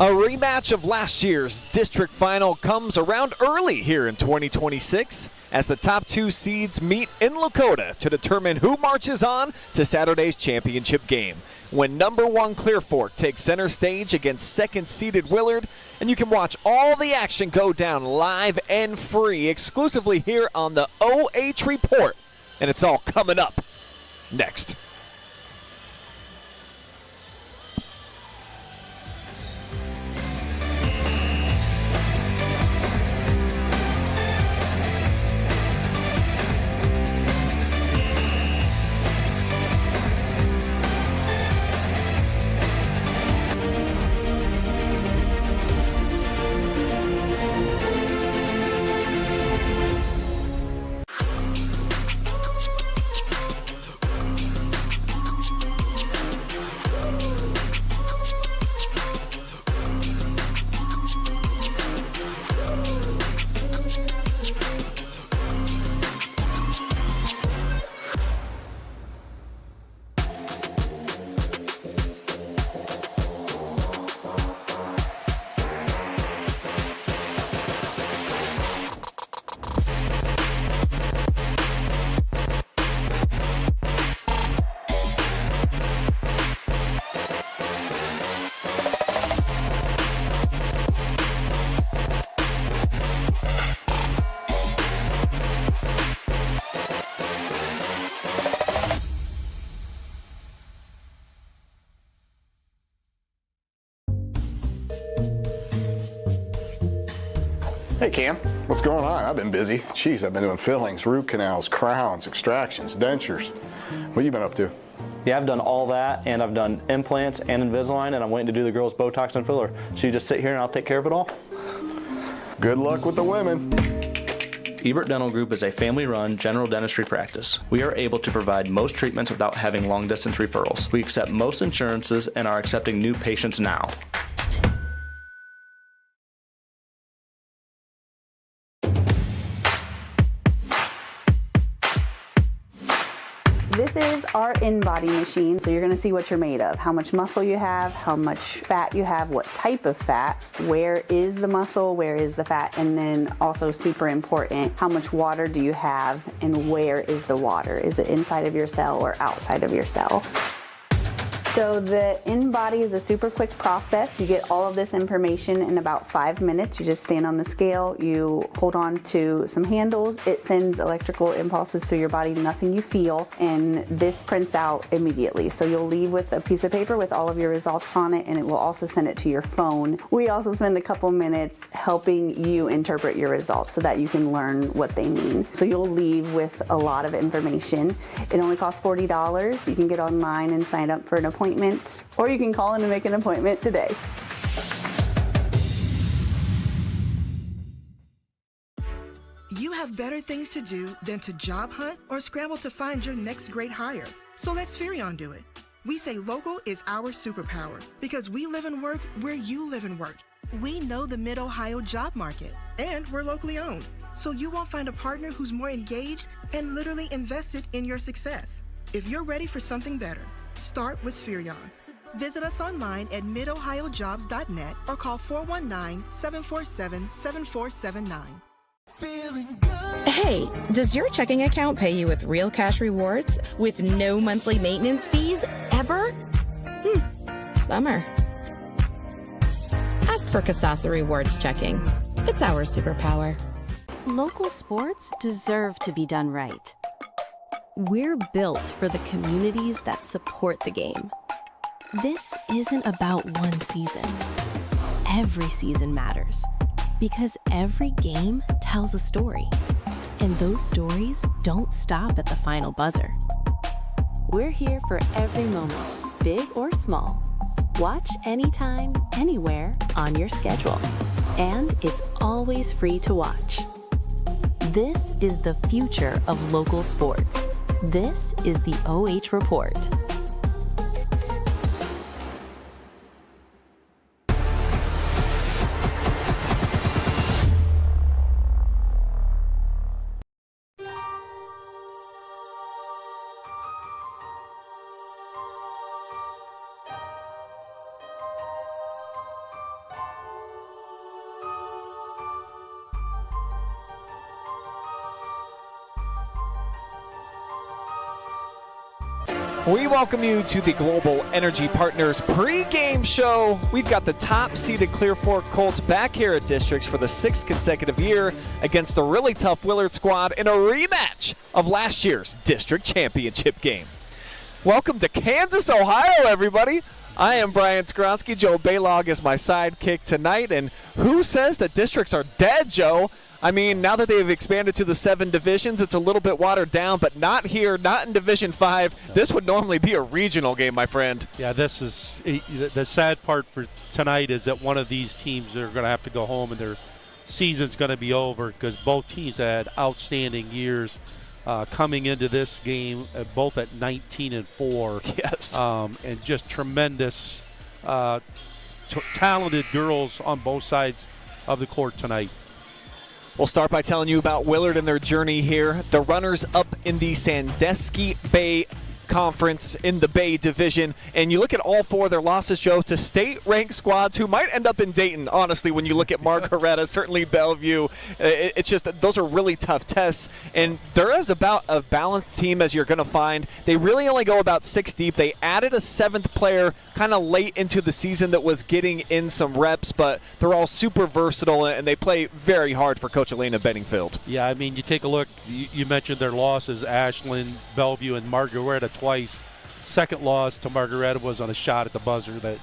A rematch of last year's district final comes around early here in 2026 as the top two seeds meet in Lakota to determine who marches on to Saturday's championship game, when number 1 Clear Fork takes center stage against second-seeded Willard. And you can watch all the action go down live and free exclusively here on the OH Report. And it's all coming up next. Hey Cam, what's going on? I've been busy. Jeez, I've been doing fillings, root canals, crowns, extractions, dentures. What have you been up to? Yeah, I've done all that, and I've done implants and Invisalign, and I'm waiting to do the girls' Botox and filler. So you just sit here and I'll take care of it all? Good luck with the women. Ebert Dental Group is a family-run general dentistry practice. We are able to provide most treatments without having long-distance referrals. We accept most insurances and are accepting new patients now. This is our in-body machine, so you're going to see what you're made of, how much muscle you have, how much fat you have, what type of fat, where is the muscle, where is the fat, and then also super important, how much water do you have and where is the water? Is it inside of your cell or outside of your cell? So the in-body is a super quick process. You get all of this information in about 5 minutes. You just stand on the scale, you hold on to some handles, it sends electrical impulses through your body, nothing you feel, and this prints out immediately. So you'll leave with a piece of paper with all of your results on it, and it will also send it to your phone. We also spend a couple minutes helping you interpret your results so that you can learn what they mean. So you'll leave with a lot of information. It only costs $40. You can get online and sign up for an appointment, or you can call in and make an appointment today. You have better things to do than to job hunt or scramble to find your next great hire. So let Spherion do it. We say local is our superpower because we live and work where you live and work. We know the Mid-Ohio job market, and we're locally owned. So you won't find a partner who's more engaged and literally invested in your success. If you're ready for something better, start with Spherion. Visit us online at midohiojobs.net or call 419-747-7479. Hey, does your checking account pay you with real cash rewards with no monthly maintenance fees ever? Bummer. Ask for Kasasa Rewards checking. It's our superpower. Local sports deserve to be done right. We're built for the communities that support the game. This isn't about one season. Every season matters because every game tells a story. And those stories don't stop at the final buzzer. We're here for every moment, big or small. Watch anytime, anywhere on your schedule. And it's always free to watch. This is the future of local sports. This is the OH Report. We welcome you to the Global Energy Partners pregame show. We've got the top-seeded Clear Fork Colts back here at Districts for the 6th consecutive year against the really tough Willard squad in a rematch of last year's District Championship game. Welcome to Kansas, Ohio, everybody. I am Brian Skowronski. Joe Balogh is my sidekick tonight. And who says that districts are dead, Joe? I mean, now that they've expanded to the 7 divisions, it's a little bit watered down, but not here, not in Division 5. This would normally be a regional game, my friend. Yeah, this is the sad part for tonight is that one of these teams are going to have to go home and their season's going to be over because both teams had outstanding years coming into this game, both at 19-4. Yes. And just tremendous, talented girls on both sides of the court tonight. We'll start by telling you about Willard and their journey here. The runners up in the Sandusky Bay Conference in the Bay Division. And you look at all 4 of their losses, Joe, to state-ranked squads who might end up in Dayton, honestly, when you look at Margaretta, certainly Bellevue. It's just those are really tough tests. And there is about a balanced team as you're going to find. They really only go about 6 deep. They added a 7th player kind of late into the season that was getting in some reps, but they're all super versatile, and they play very hard for Coach Elena Benningfield. Yeah, I mean, you take a look. You mentioned their losses, Ashland, Bellevue, and Margaretta twice. Second loss to Margaretta was on a shot at the buzzer that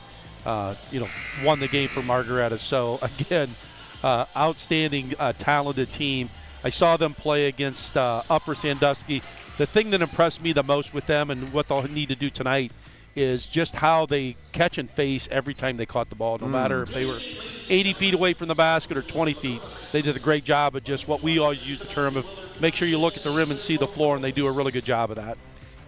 won the game for Margaretta. So again, outstanding, talented team. I saw them play against Upper Sandusky. The thing that impressed me the most with them and what they'll need to do tonight is just how they catch and face every time they caught the ball. No matter if they were 80 feet away from the basket or 20 feet, they did a great job of just what we always use the term of make sure you look at the rim and see the floor, and they do a really good job of that.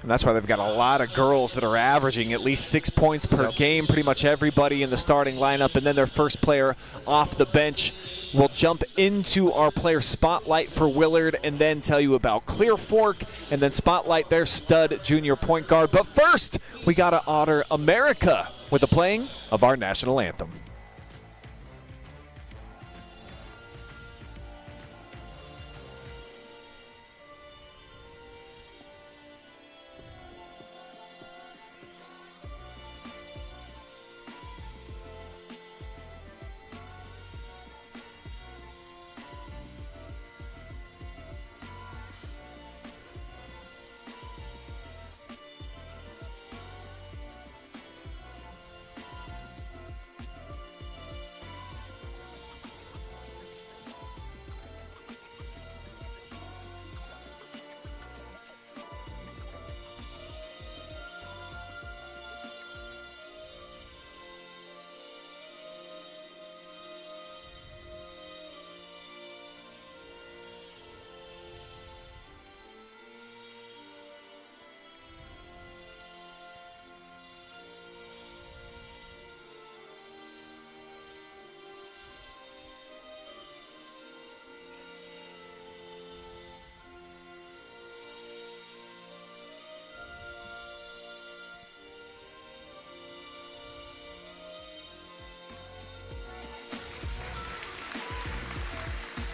And that's why they've got a lot of girls that are averaging at least 6 points per game, pretty much everybody in the starting lineup. And then their first player off the bench. We'll jump into our player spotlight for Willard and then tell you about Clear Fork and then spotlight their stud junior point guard. But first, we got to honor America with the playing of our national anthem.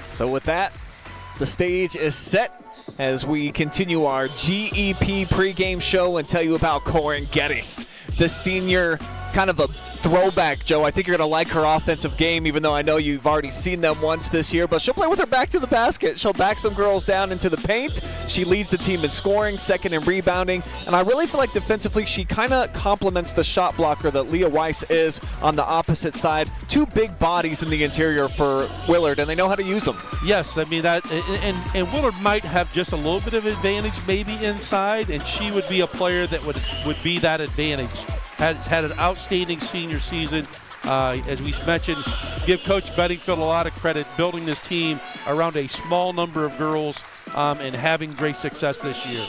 So with that, the stage is set as we continue our GEP pregame show and tell you about Corrin Gettys, the senior, kind of a throwback, Joe. I think you're going to like her offensive game, even though I know you've already seen them once this year. But she'll play with her back to the basket. She'll back some girls down into the paint. She leads the team in scoring, second in rebounding. And I really feel like defensively she kind of complements the shot blocker that Leah Weiss is on the opposite side. Two big bodies in the interior for Willard, and they know how to use them. Yes, I mean that, and Willard might have just a little bit of advantage maybe inside, and she would be a player that would be that advantage. Has had an outstanding senior season. As we mentioned, give Coach Bedingfield a lot of credit building this team around a small number of girls and having great success this year.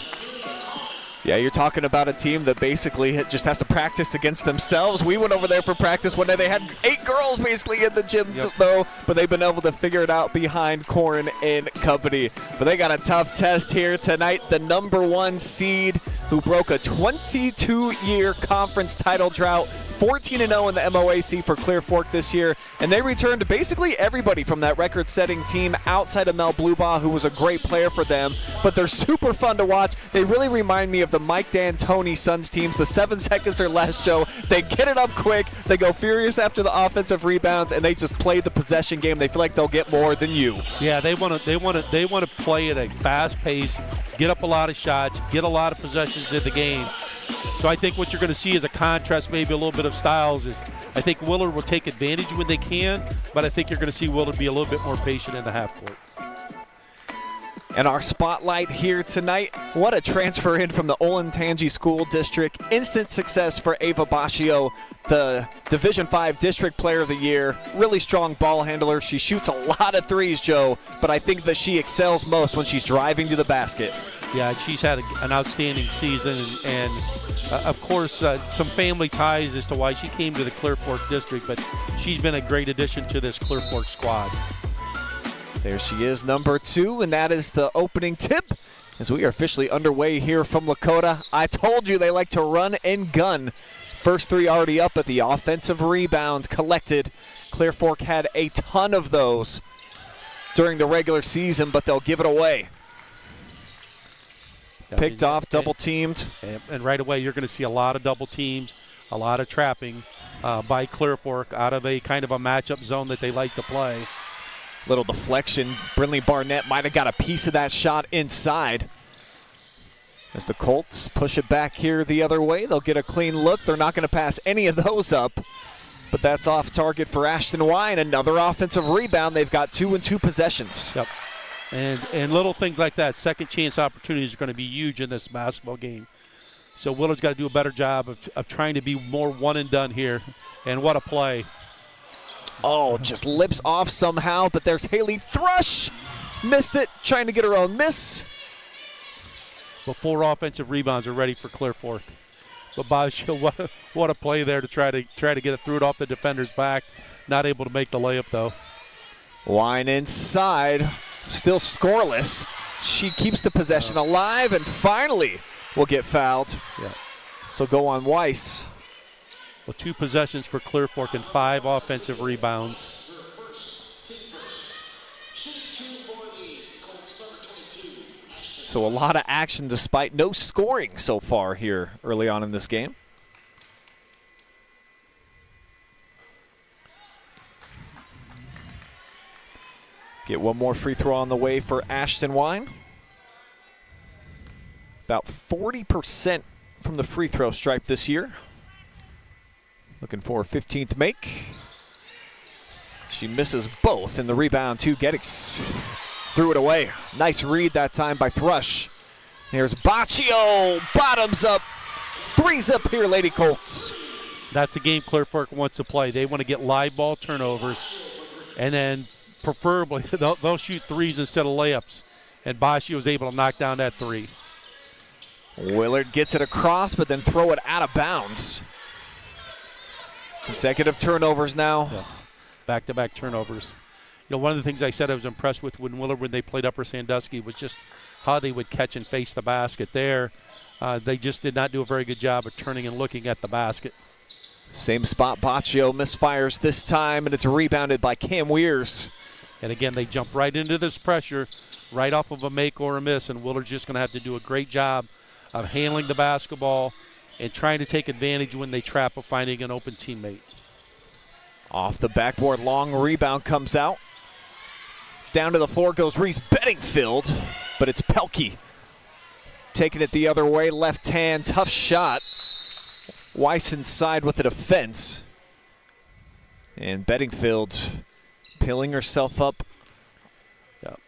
Yeah, you're talking about a team that basically just has to practice against themselves. We went over there for practice one day. They had 8 girls basically in the gym, though, but they've been able to figure it out behind Corrin and company. But they got a tough test here tonight. The #1 seed who broke a 22-year conference title drought, 14-0 in the MOAC for Clear Fork this year, and they returned basically everybody from that record-setting team outside of Mel Bluebaugh, who was a great player for them, but they're super fun to watch. They really remind me of the Mike D'Antoni Suns teams, the 7 seconds or less, Joe. They get it up quick, they go furious after the offensive rebounds, and they just play the possession game. They feel like they'll get more than you. Yeah, they want to play at a fast pace, get up a lot of shots, get a lot of possessions in the game. So I think what you're going to see is a contrast, maybe a little bit of styles. Is I think Willard will take advantage when they can, but I think you're going to see Willard be a little bit more patient in the half court. And our spotlight here tonight, what a transfer in from the Olentangy School District. Instant success for Ava Boccio, the Division V District Player of the Year. Really strong ball handler. She shoots a lot of threes, Joe, but I think that she excels most when she's driving to the basket. Yeah, she's had an outstanding season, and of course, some family ties as to why she came to the Clear Fork District, but she's been a great addition to this Clear Fork squad. There she is, #2, and that is the opening tip as we are officially underway here from Lakota. I told you they like to run and gun. First 3 already up at the offensive rebound collected. Clear Fork had a ton of those during the regular season, but they'll give it away. Picked off, double-teamed. And right away you're going to see a lot of double teams, a lot of trapping by Clear Fork out of a kind of a matchup zone that they like to play. Little deflection. Brinley Barnett might have got a piece of that shot inside. As the Colts push it back here the other way, they'll get a clean look. They're not going to pass any of those up, but that's off target for Ashton Wine. Another offensive rebound. They've got 2 and 2 possessions. Yep. And little things like that, second chance opportunities are going to be huge in this basketball game. So Willard's got to do a better job of trying to be more one and done here. And what a play. Oh, just lips off somehow, but there's Haley Thrush. Missed it, trying to get her own miss. But 4 offensive rebounds are ready for Clear Fork. But Boccio, what a play there to try to get it through it off the defender's back. Not able to make the layup though. Wine inside, still scoreless. She keeps the possession alive and finally will get fouled. Yeah. So go on Weiss. Well, 2 possessions for Clear Fork and 5 offensive rebounds. So a lot of action despite no scoring so far here early on in this game. Get one more free throw on the way for Ashton Wine. About 40% from the free throw stripe this year. Looking for a 15th make. She misses both, and the rebound to Gettys. Threw it away. Nice read that time by Thrush. Here's Boccio, bottoms up. 3-zip here, Lady Colts. That's the game Clear Fork wants to play. They want to get live ball turnovers, and then preferably they'll shoot 3s instead of layups. And Boccio was able to knock down that 3. Willard gets it across, but then throw it out of bounds. Consecutive turnovers now. Yeah. Back-to-back turnovers. You know, one of the things I said I was impressed with when they played Upper Sandusky was just how they would catch and face the basket there. They just did not do a very good job of turning and looking at the basket. Same spot, Boccio misfires this time, and it's rebounded by Cam Weirs. And again, they jump right into this pressure, right off of a make or a miss, and Willard's just going to have to do a great job of handling the basketball and trying to take advantage when they trap of finding an open teammate. Off the backboard, long rebound comes out. Down to the floor goes Reese Bedingfield, but it's Pelkey taking it the other way. Left hand, tough shot. Weiss inside with the defense. And Bedingfield pilling herself up. Yep.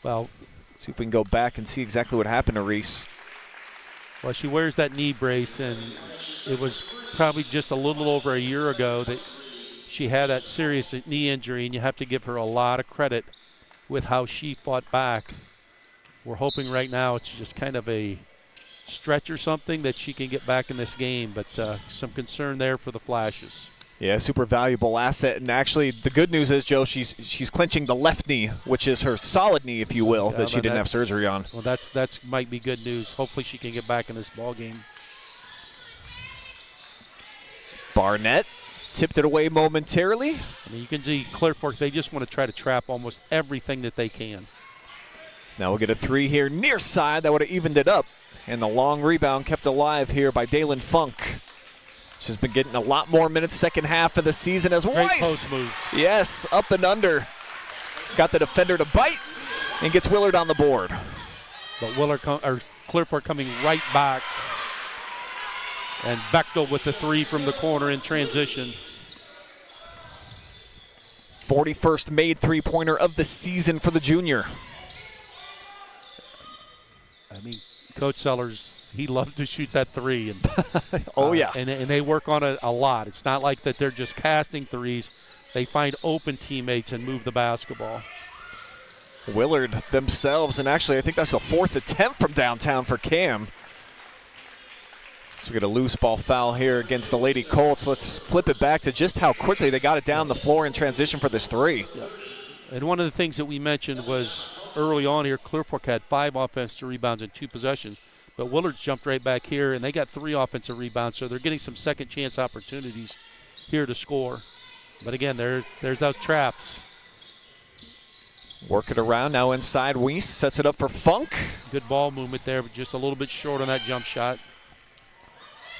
Well, let's see if we can go back and see exactly what happened to Reese. Well, she wears that knee brace, and it was probably just a little over a year ago that she had that serious knee injury, and you have to give her a lot of credit with how she fought back. We're hoping right now it's just kind of a stretch or something that she can get back in this game, but some concern there for the Flashes. Yeah, super valuable asset. And actually, the good news is, Joe, she's clinching the left knee, which is her solid knee, if you will, that she didn't have surgery on. Well, that's might be good news. Hopefully she can get back in this ball game. Barnett tipped it away momentarily. I mean, you can see Clear Fork, they just want to try to trap almost everything that they can. Now we'll get a three here near side. That would have evened it up. And the long rebound kept alive here by Dalen Funk. She's been getting a lot more minutes second half of the season as Weiss. Post move. Yes, up and under. Got the defender to bite and gets Willard on the board. But Clear Fork coming right back. And Bechtel with the three from the corner in transition. 41st made three-pointer of the season for the junior. I mean, Coach Sellers, he loved to shoot that three. And, oh, yeah. And they work on it a lot. It's not like that they're just casting threes. They find open teammates and move the basketball. Willard themselves, and actually I think that's the fourth attempt from downtown for Cam. So we get a loose ball foul here against the Lady Colts. Let's flip it back to just how quickly they got it down the floor in transition for this three. Yeah. And one of the things that we mentioned was early on here, Clear Fork had 5 offensive rebounds in 2 possessions. But Willard's jumped right back here, and they got 3 offensive rebounds, so they're getting some second chance opportunities here to score. But again, there's those traps. Work it around now inside. Weiss sets it up for Funk. Good ball movement there, but just a little bit short on that jump shot.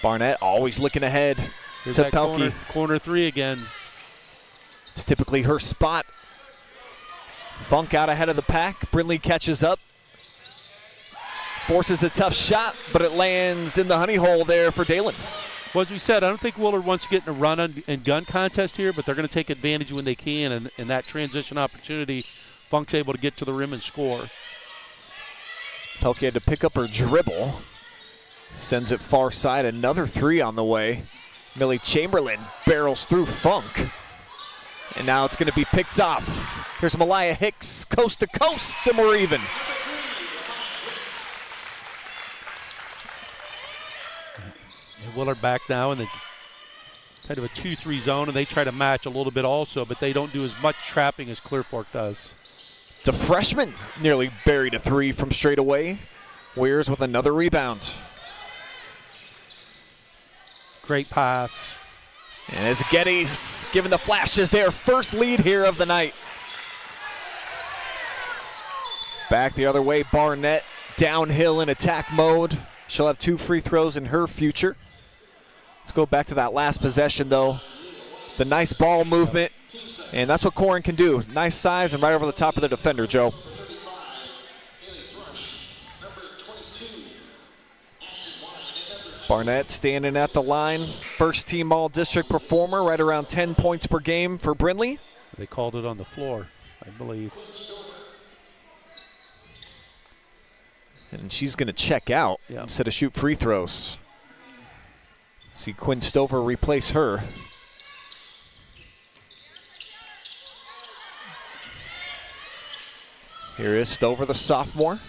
Barnett always looking ahead Here's to that Pelkey. Corner three again. It's typically her spot. Funk out ahead of the pack. Brindley catches up. Forces a tough shot, but it lands in the honey hole there for Dalen. Well, as we said, I don't think Willard wants to get in a run and gun contest here, but they're going to take advantage when they can, and in that transition opportunity, Funk's able to get to the rim and score. Pelkey had to pick up her dribble. Sends it far side, another three on the way. Millie Chamberlain barrels through Funk. And now it's going to be picked off. Here's Malaya Hicks, coast to coast, and we're even. And Willard back now in the kind of a 2-3 zone, and they try to match a little bit also, but they don't do as much trapping as Clear Fork does. The freshman nearly buried a three from straight away. Weirs with another rebound. Great pass. And it's Gettys giving the Flashes their first lead here of the night. Back the other way, Barnett downhill in attack mode. She'll have 2 free throws in her future. Let's go back to that last possession though. The nice ball movement, and that's what Corrin can do. Nice size and right over the top of the defender, Joe. Barnett standing at the line. First team all-district performer, right around 10 points per game for Brindley. They called it on the floor, I believe. And she's going to check out instead of shoot free throws. See Quinn Stover replace her. Here is Stover, the sophomore.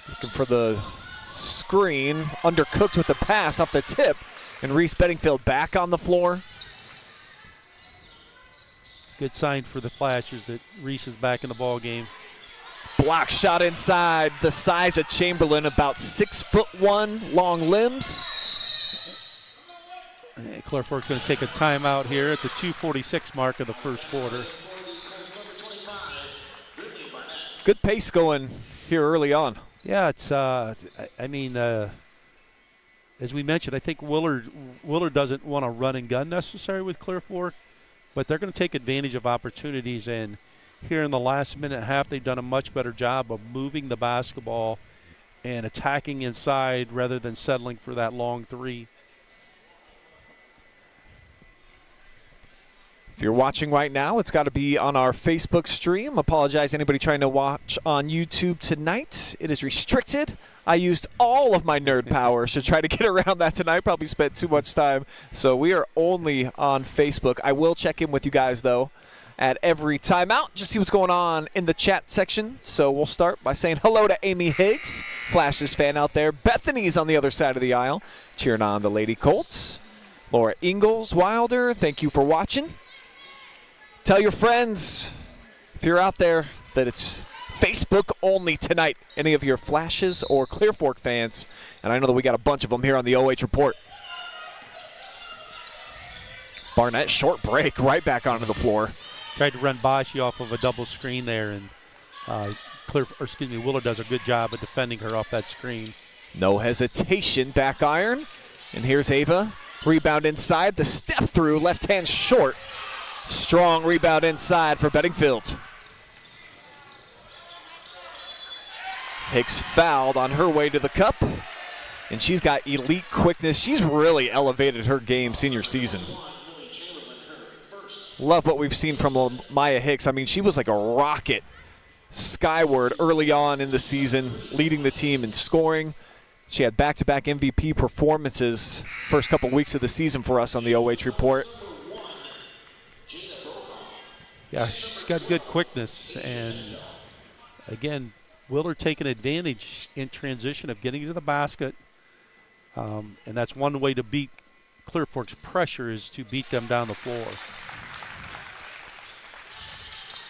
Looking for the screen, undercooked with the pass off the tip, and Reese Bedingfield back on the floor. Good sign for the Flashes that Reese is back in the ball game. Block shot inside, the size of Chamberlain, about 6'1", long limbs. And Clear Fork's going to take a timeout here at the 2:46 mark of the first quarter. Good pace going here early on. Yeah, it's, I mean, as we mentioned, I think Willard doesn't want to run and gun necessarily with Clear Fork, but they're going to take advantage of opportunities. And here in the last minute and a half, they've done a much better job of moving the basketball and attacking inside rather than settling for that long three. If you're watching right now, it's got to be on our Facebook stream. Apologize anybody trying to watch on YouTube tonight. It is restricted. I used all of my nerd powers to try to get around that tonight. Probably spent too much time. So we are only on Facebook. I will check in with you guys, though, at every timeout. Just see what's going on in the chat section. So we'll start by saying hello to Amy Higgs, Flash's fan out there. Bethany's on the other side of the aisle, cheering on the Lady Colts. Laura Ingalls Wilder, thank you for watching. Tell your friends, if you're out there, that it's Facebook only tonight. Any of your Flashes or Clear Fork fans. And I know that we got a bunch of them here on the OH Report. Barnett, short break, right back onto the floor. Tried to run Boccio off of a double screen there, and Willard does a good job of defending her off that screen. No hesitation, back iron. And here's Ava. Rebound inside, the step through, left hand short. Strong rebound inside for Bedingfield. Hicks fouled on her way to the cup, and she's got elite quickness. She's really elevated her game senior season. Love what we've seen from Maya Hicks. I mean, she was like a rocket skyward early on in the season, leading the team in scoring. She had back-to-back MVP performances first couple weeks of the season for us on the OH Report. Yeah, she's got good quickness, and again, Willard taking advantage in transition of getting to the basket, and that's one way to beat Clear Fork's pressure, is to beat them down the floor.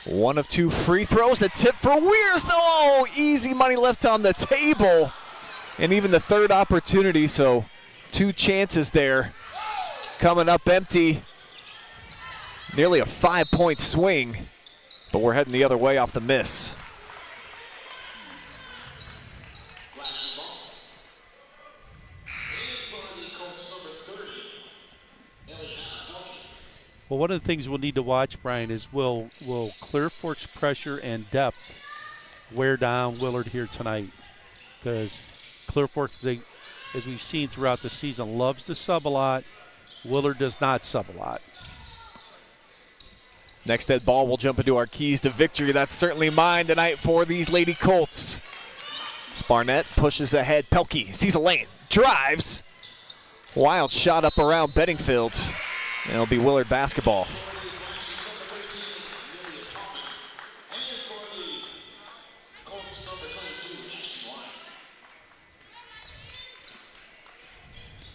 One of two free throws, the tip for Weirs. No, easy money left on the table, and even the third opportunity, so two chances there coming up empty. Nearly a 5-point swing, but we're heading the other way off the miss. Well, one of the things we'll need to watch, Brian, is will Clear Fork's pressure and depth wear down Willard here tonight? Because Clear Fork, as we've seen throughout the season, loves to sub a lot. Willard does not sub a lot. Next dead ball will jump into our keys to victory. That's certainly mine tonight for these Lady Colts. As Barnett pushes ahead. Pelkey sees a lane, drives. Wild shot up around Bedingfield. And it'll be Willard basketball.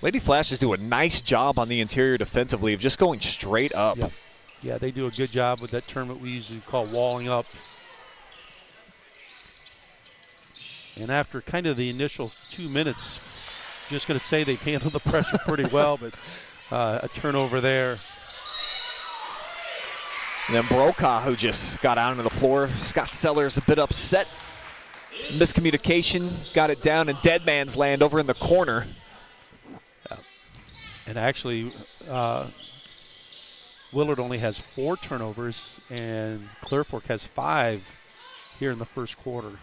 Lady Flashes do a nice job on the interior defensively of just going straight up. Yep. Yeah, they do a good job with that term that we usually call walling up. And after kind of the initial 2 minutes, just going to say they've handled the pressure pretty well, but a turnover there. And then Brokaw, who just got out onto the floor. Scott Sellers a bit upset. Miscommunication, got it down in dead man's land over in the corner. And actually, Willard only has 4 turnovers, and Clear Fork has 5 here in the first quarter.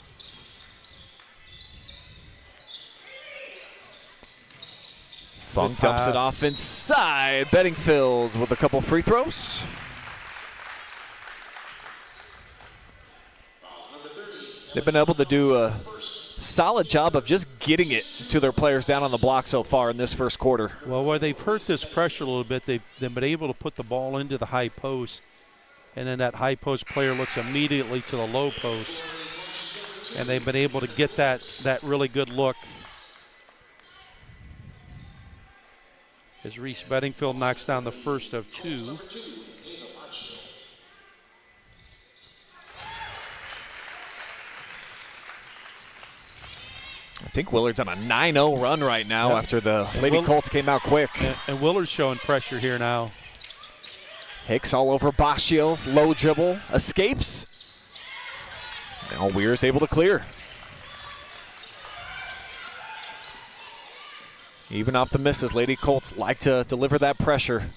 Funk dumps it off inside. Bedingfield with a couple free throws. They've been able to do a solid job of just getting it to their players down on the block so far in this first quarter. Well, where they've hurt this pressure a little bit, they've been able to put the ball into the high post, and then that high post player looks immediately to the low post, and they've been able to get that really good look. As Reese Bedingfield knocks down the first of 2. I think Willard's on a 9-0 run right now after the Lady Colts came out quick. And Willard's showing pressure here now. Hicks all over Boccio, low dribble, escapes. Now Weir's able to clear. Even off the misses, Lady Colts like to deliver that pressure.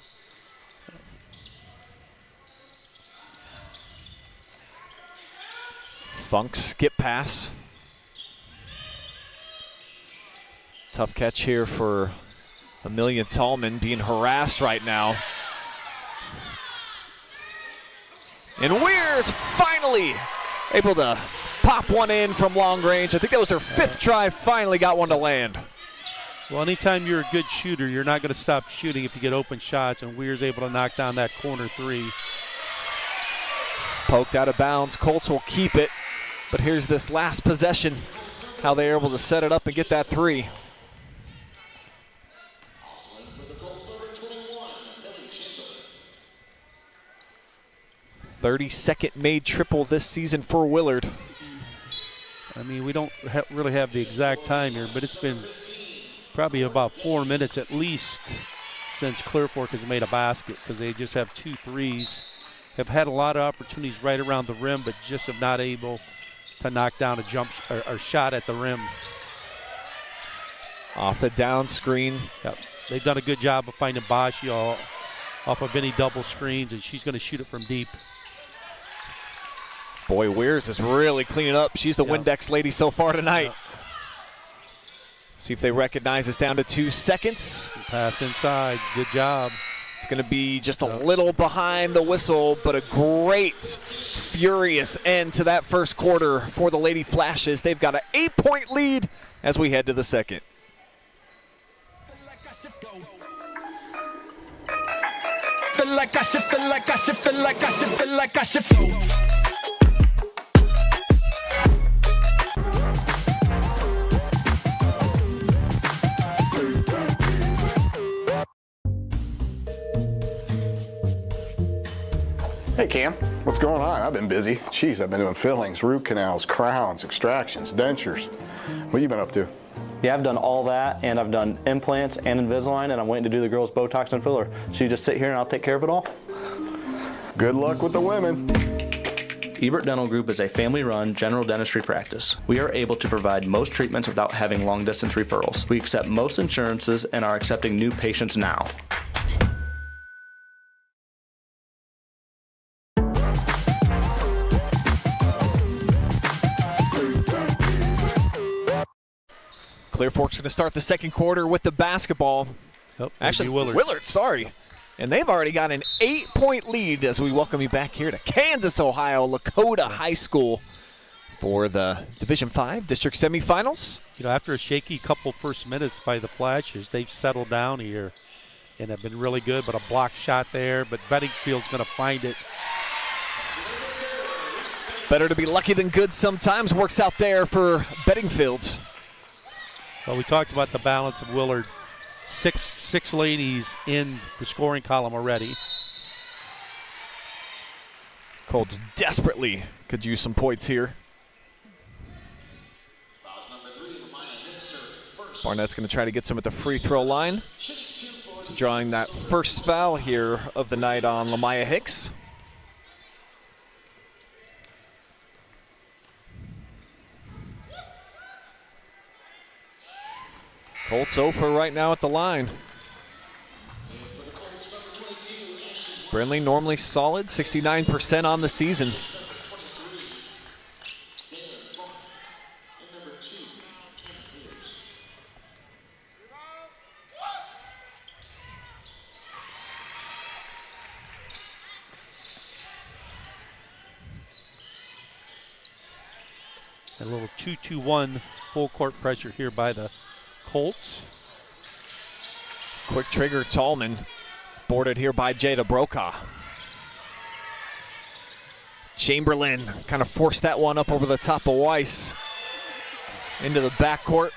Funk skip pass. Tough catch here for Amelia Tallman, being harassed right now. And Weir's finally able to pop one in from long range. I think that was her 5th try, finally got one to land. Well, anytime you're a good shooter, you're not going to stop shooting if you get open shots, and Weir's able to knock down that corner 3. Poked out of bounds, Colts will keep it. But here's this last possession, how they're able to set it up and get that 3. 32nd made triple this season for Willard. I mean, we don't really have the exact time here, but it's been probably about 4 minutes at least since Clear Fork has made a basket, because they just have 2 threes. Have had a lot of opportunities right around the rim, but just have not able to knock down a jump or shot at the rim. Off the down screen. Yep. They've done a good job of finding Boccio off of any double screens, and she's going to shoot it from deep. Boy, Weirs is really cleaning up. She's the Windex lady so far tonight. See if they recognize us down to 2 seconds. Pass inside, good job. It's going to be just a little behind the whistle, but a great, furious end to that first quarter for the Lady Flashes. They've got an 8-point lead as we head to the second. Feel like I should, feel like I should, feel like I should, feel like I should. Hey Cam, what's going on? I've been busy. Jeez, I've been doing fillings, root canals, crowns, extractions, dentures. What have you been up to? Yeah, I've done all that, and I've done implants and Invisalign, and I'm waiting to do the girls' Botox and filler. So you just sit here and I'll take care of it all? Good luck with the women. Ebert Dental Group is a family-run general dentistry practice. We are able to provide most treatments without having long-distance referrals. We accept most insurances and are accepting new patients now. Clear Fork's going to start the second quarter with the basketball. Oh, actually, Willard, sorry. And they've already got an 8-point lead as we welcome you back here to Kansas, Ohio, Lakota High School for the Division V District Semifinals. You know, after a shaky couple first minutes by the Flashes, they've settled down here and have been really good, but a block shot there, but Bedingfield's going to find it. Better to be lucky than good sometimes. Works out there for Bedingfield. Well, we talked about the balance of Willard. Six ladies in the scoring column already. Colts desperately could use some points here. Barnett's going to try to get some at the free throw line. Drawing that first foul here of the night on Lamaya Hicks. Colts 0 for right now at the line. Brinley normally solid, 69% on the season. A little 2-2-1 full court pressure here by the Colts. Quick trigger, Tallman. Boarded here by Jada Brokaw. Chamberlain kind of forced that one up over the top of Weiss. Into the backcourt.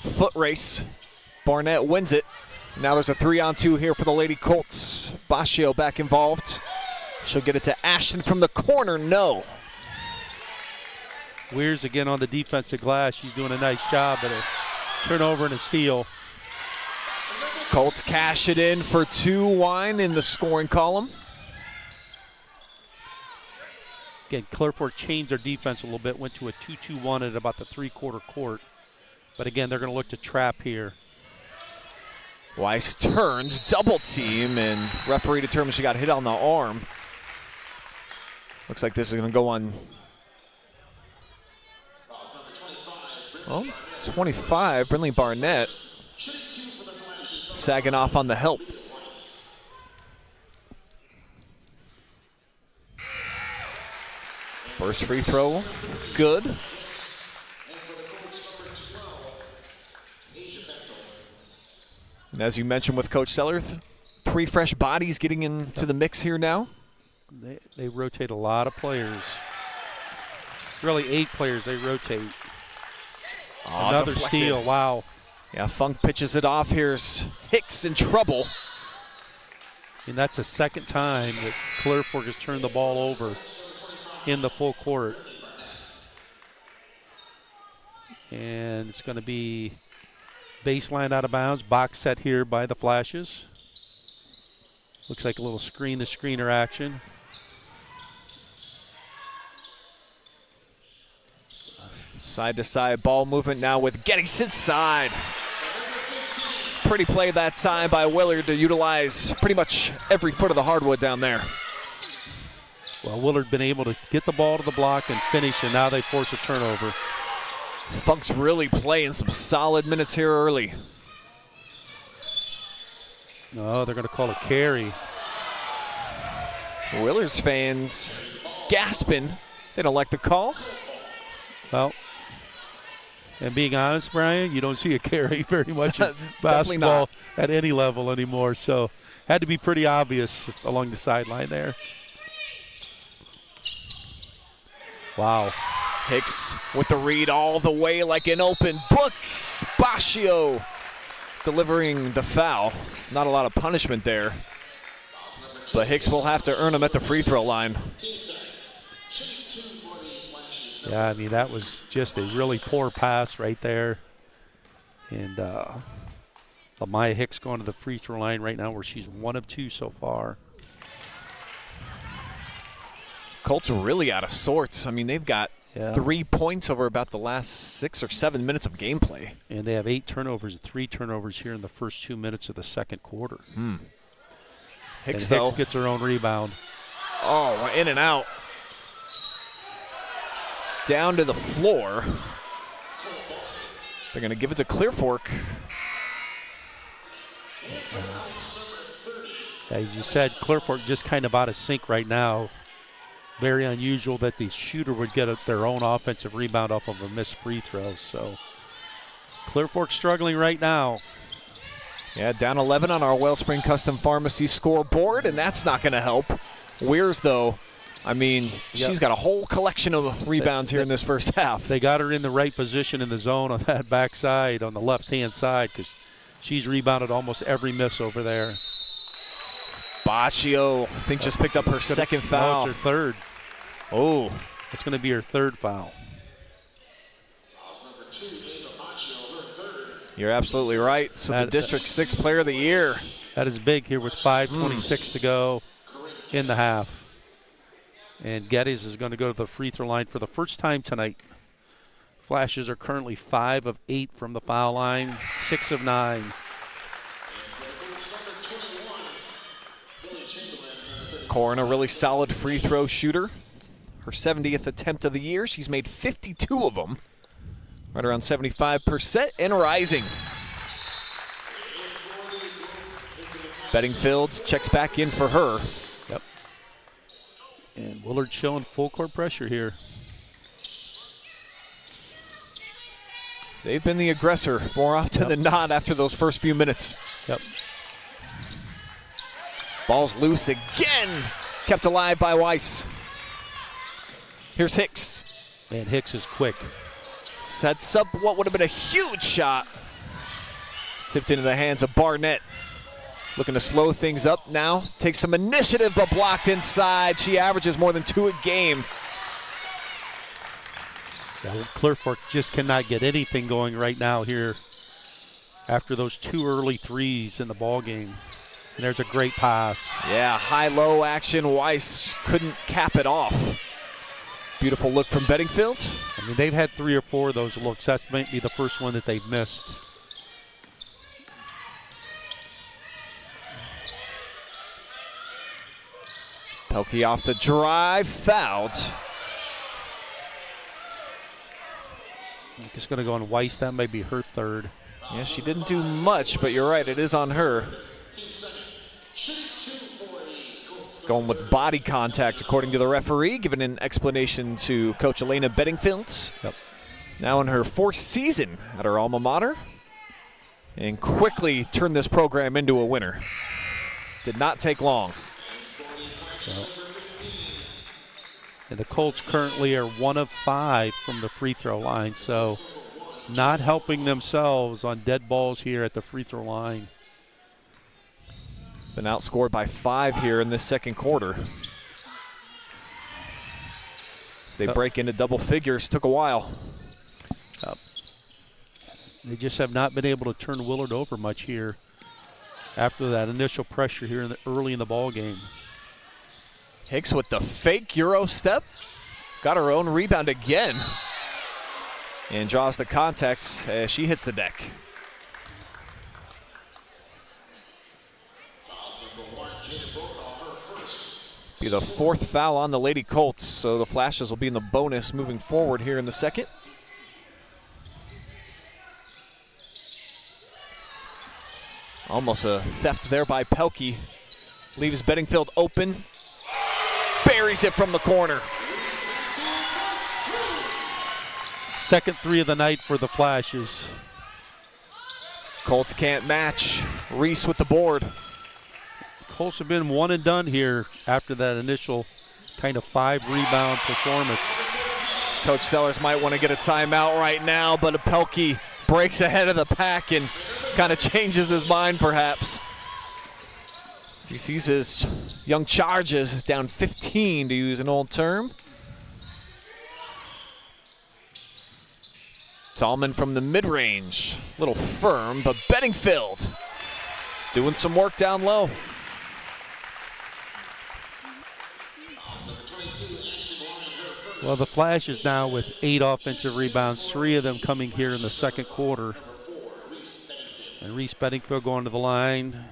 Foot race. Barnett wins it. Now there's a 3-on-2 here for the Lady Colts. Boccio back involved. She'll get it to Ashton from the corner. No. Weirs again on the defensive glass. She's doing a nice job, but a turnover and a steal. Colts cash it in for 2 wine in the scoring column. Again, Clear Fork changed their defense a little bit, went to a 2-2-1 at about the 3-quarter court. But again, they're going to look to trap here. Weiss turns, double team, and referee determines she got hit on the arm. Looks like this is going to go on. Well, 25, Brinley Barnett sagging off on the help. First free throw, good. And as you mentioned with Coach Seller, 3 fresh bodies getting into the mix here now. They rotate a lot of players. Really 8 players they rotate. Oh, another deflected. steal, wow. Yeah, Funk pitches it off. Here's Hicks in trouble. And that's the second time that Clear Fork has turned the ball over in the full court. And it's going to be baseline out of bounds. Box set here by the Flashes. Looks like a little screen-to-screener action. Side-to-side ball movement now with Gettys inside. Pretty play that time by Willard to utilize pretty much every foot of the hardwood down there. Well, Willard been able to get the ball to the block and finish, and now they force a turnover. Funk's really playing some solid minutes here early. No, they're going to call a carry. Willard's fans gasping. They don't like the call. Well, and being honest, Brian, you don't see a carry very much in basketball at any level anymore. So had to be pretty obvious along the sideline there. Wow. Hicks with the read all the way like an open book. Boccio delivering the foul. Not a lot of punishment there. But Hicks will have to earn him at the free throw line. Yeah, I mean, that was just a really poor pass right there. And Amaya Hicks going to the free throw line right now where she's 1 of 2 so far. Colts are really out of sorts. I mean, they've got 3 points over about the last 6 or 7 minutes of gameplay. And they have 8 turnovers and 3 turnovers here in the first 2 minutes of the second quarter. Hicks, and Hicks gets her own rebound. Oh, in and out. Down to the floor. They're going to give it to Clear Fork. As you said, Clear Fork just kind of out of sync right now. Very unusual that the shooter would get their own offensive rebound off of a missed free throw. So Clear Fork struggling right now. Yeah, down 11 on our Wellspring Custom Pharmacy scoreboard, and that's not going to help. Weirs, though, I mean, she's got a whole collection of rebounds here in this first half. They got her in the right position in the zone on that backside, on the left-hand side, because she's rebounded almost every miss over there. Boccio, I think, just picked up her second foul. No, it's her third. Oh. It's going to be her third foul. You're absolutely right. So the District 6 Player of the Year. That is big here with 5:26 to go in the half. And Gettys is going to go to the free throw line for the first time tonight. Flashes are currently 5 of 8 from the foul line, 6 of 9. Corrin, a really solid free throw shooter. Her 70th attempt of the year. She's made 52 of them. Right around 75% and rising. Bettingfield checks back in for her. Yep. And Willard showing full court pressure here. They've been the aggressor more often than not after those first few minutes. Yep. Ball's loose again. Kept alive by Weiss. Here's Hicks. Man, Hicks is quick. Sets up what would have been a huge shot. Tipped into the hands of Barnett. Looking to slow things up now. Takes some initiative, but blocked inside. She averages more than 2 a game. Yeah, Clear Fork just cannot get anything going right now here after those 2 early threes in the ball game. And there's a great pass. Yeah, high-low action. Weiss couldn't cap it off. Beautiful look from Bettingfield. I mean, they've had 3 or 4 of those looks. That might be the first one that they've missed. Pelkey off the drive, fouled. Just going to go on Weiss. That may be her third. Yeah, she didn't do much, but you're right, it is on her. Going with body contact, according to the referee, giving an explanation to Coach Elena Bedingfield. Yep. Now in her 4th season at her alma mater, and quickly turned this program into a winner. Did not take long. And the Colts currently are 1 of 5 from the free throw line, so not helping themselves on dead balls here at the free throw line. Been outscored by 5 here in this second quarter. As they break into double figures, took a while. They just have not been able to turn Willard over much here after that initial pressure here early in the ball game. Hicks with the fake Euro step. Got her own rebound again. And draws the contact as she hits the deck. Be the 4th foul on the Lady Colts, so the Flashes will be in the bonus moving forward here in the second. Almost a theft there by Pelkey. Leaves Bedingfield open. Buries it from the corner. Second 3 of the night for the Flashes. Colts can't match. Reese with the board. Colts have been one and done here after that initial kind of 5-rebound performance. Coach Sellers might want to get a timeout right now, but Pelkey breaks ahead of the pack and kind of changes his mind perhaps. He sees his young Charges down 15, to use an old term. Tallman from the mid-range. A little firm, but Bedingfield doing some work down low. Well, the Flash is now with 8 offensive rebounds, 3 of them coming here in the second quarter. And Reese Bedingfield going to the line.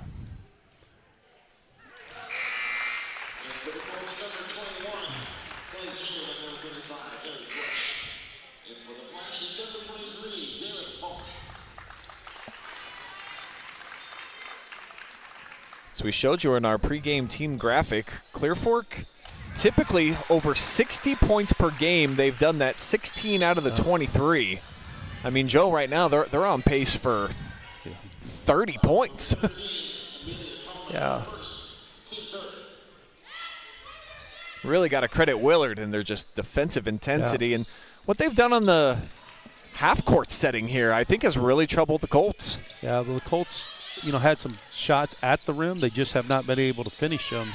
So we showed you in our pregame team graphic, Clear Fork typically over 60 points per game. They've done that 16 out of the 23. I mean, Joe, right now they're on pace for 30 points. Yeah. Really got to credit Willard and their just defensive intensity. And what they've done on the half-court setting here, I think, has really troubled the Colts. Yeah, well, the Colts, you know, had some shots at the rim. They just have not been able to finish them.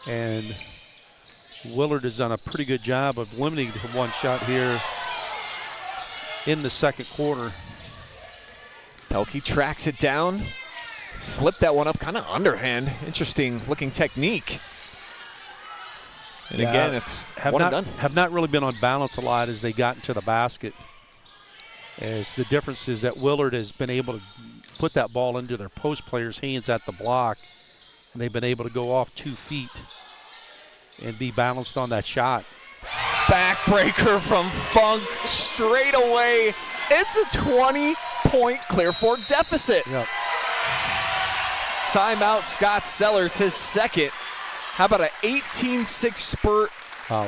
And Willard has done a pretty good job of limiting to one shot here in the second quarter. Pelkey tracks it down. Flip that one up, kind of underhand. Interesting looking technique. And again, it's one and done. Have not really been on balance a lot as they got into the basket. As the difference is that Willard has been able to put that ball into their post players' hands at the block, and they've been able to go off 2 feet and be balanced on that shot. Backbreaker from Funk straight away. It's a 20-point Clear Fork deficit. Yep. Timeout, Scott Sellers, his second. How about an 18-6 spurt,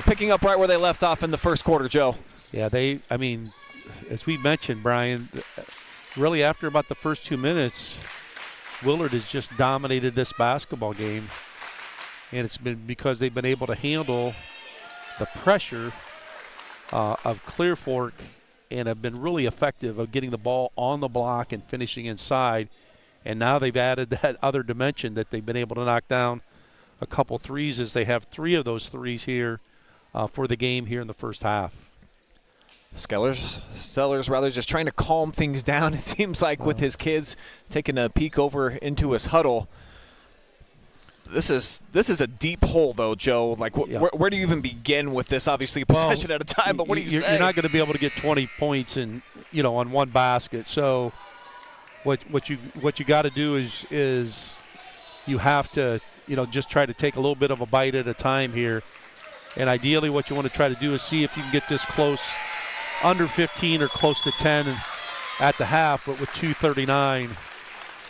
picking up right where they left off in the first quarter, Joe? Yeah, I mean, as we mentioned, Brian, really after about the first 2 minutes, Willard has just dominated this basketball game. And it's been because they've been able to handle the pressure of Clear Fork and have been really effective of getting the ball on the block and finishing inside. And now they've added that other dimension that they've been able to knock down a couple threes, as they have 3 of those threes here for the game here in the first half. Sellers rather just trying to calm things down, it seems like, with his kids, taking a peek over into his huddle. This is a deep hole, though, Joe. Like, where do you even begin with this? Obviously, a possession at a time, but what do you say? You're not going to be able to get 20 points on one basket. So what you got to do is you have to just try to take a little bit of a bite at a time here. And ideally what you want to try to do is see if you can get this close, under 15 or close to 10 at the half, but with 2:39.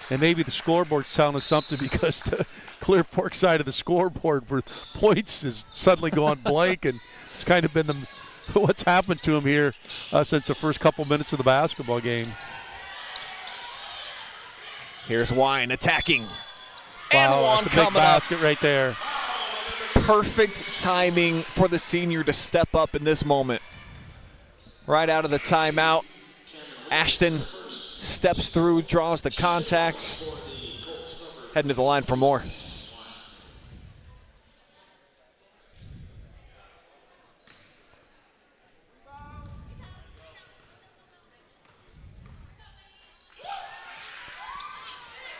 And maybe the scoreboard's telling us something because the Clear Fork side of the scoreboard for points is suddenly gone blank, and it's kind of been what's happened to them here since the first couple minutes of the basketball game. Here's Wine attacking. Wow, and one that's a big coming basket up. right there. Perfect timing for the senior to step up in this moment. Right out of the timeout, Ashton steps through, draws the contact, heading to the line for more.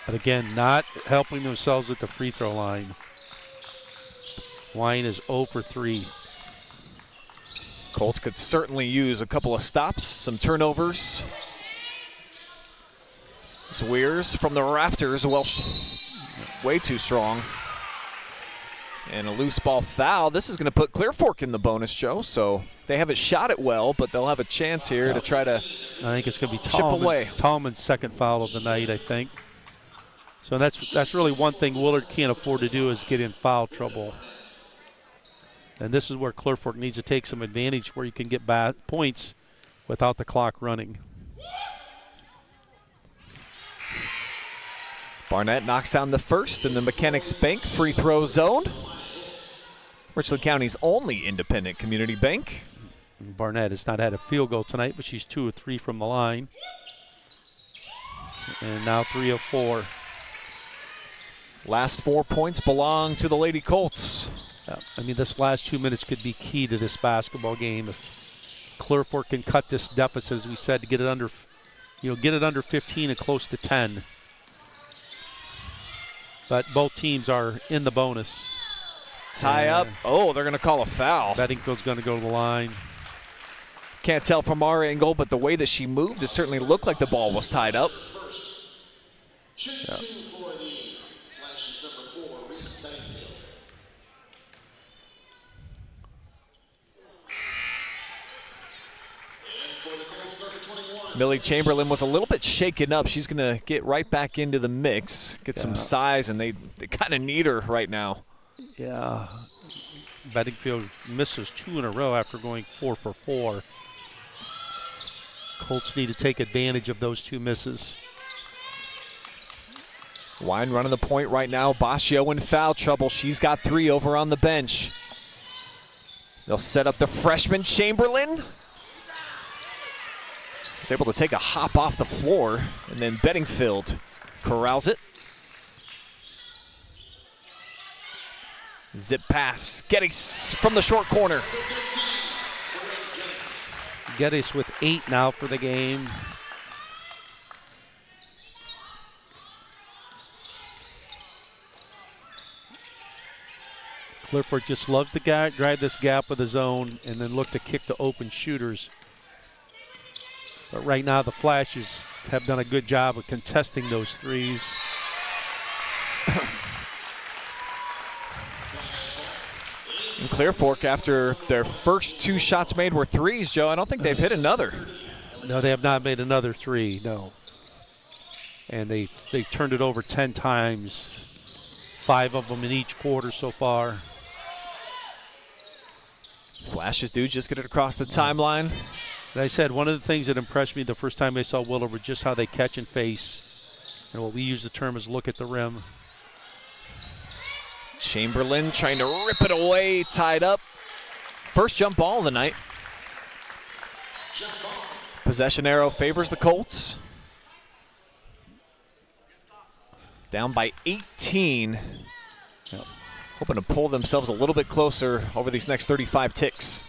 But again, not helping themselves at the free throw line. Wine is 0 for 3. Colts could certainly use a couple of stops, some turnovers. Weirs from the rafters, Welsh way too strong. And a loose ball foul. This is going to put Clear Fork in the bonus, Joe, so they haven't shot it well, but they'll have a chance here to try to I think it's going to be chip away. Tallman's second foul of the night, I think. So that's really one thing Willard can't afford to do is get in foul trouble. And this is where Clear Fork needs to take some advantage where you can get points without the clock running. Barnett knocks down the first in the Mechanics Bank free throw zone. Richland County's only independent community bank. Barnett has not had a field goal tonight, but she's 2 of 3 from the line. And now 3 of 4. Last 4 points belong to the Lady Colts. I mean, this last 2 minutes could be key to this basketball game. If Clear Fork can cut this deficit, as we said, to get it under, get it under 15 and close to 10. But both teams are in the bonus. Tie up. Oh, they're going to call a foul. Beddingfield's going to go to the line. Can't tell from our angle, but the way that she moved, it certainly looked like the ball was tied up. Yeah. Millie Chamberlain was a little bit shaken up. She's going to get right back into the mix, get some size, and they kind of need her right now. Yeah. Beddingfield misses 2 in a row after going 4 for 4. Colts need to take advantage of those 2 misses. Wine running the point right now. Boccio in foul trouble. She's got 3 over on the bench. They'll set up the freshman Chamberlain. Was able to take a hop off the floor, and then Beddingfield corrals it. Zip pass. Gettys from the short corner. Gettys with 8 now for the game. Clear Fork just loves to drive this gap with the zone and then look to kick the open shooters. But right now the Flashes have done a good job of contesting those threes. And Clear Fork, after their first 2 shots made were threes, Joe, I don't think they've hit another. No, they have not made another 3, no. And they turned it over 10 times, 5 of them in each quarter so far. Flashes do just get it across the timeline. And I said one of the things that impressed me the first time I saw Willard was just how they catch and face, and what we use the term is look at the rim. Chamberlain trying to rip it away, tied up. First jump ball of the night. Possession arrow favors the Colts. Down by 18. Yep. Hoping to pull themselves a little bit closer over these next 35 ticks.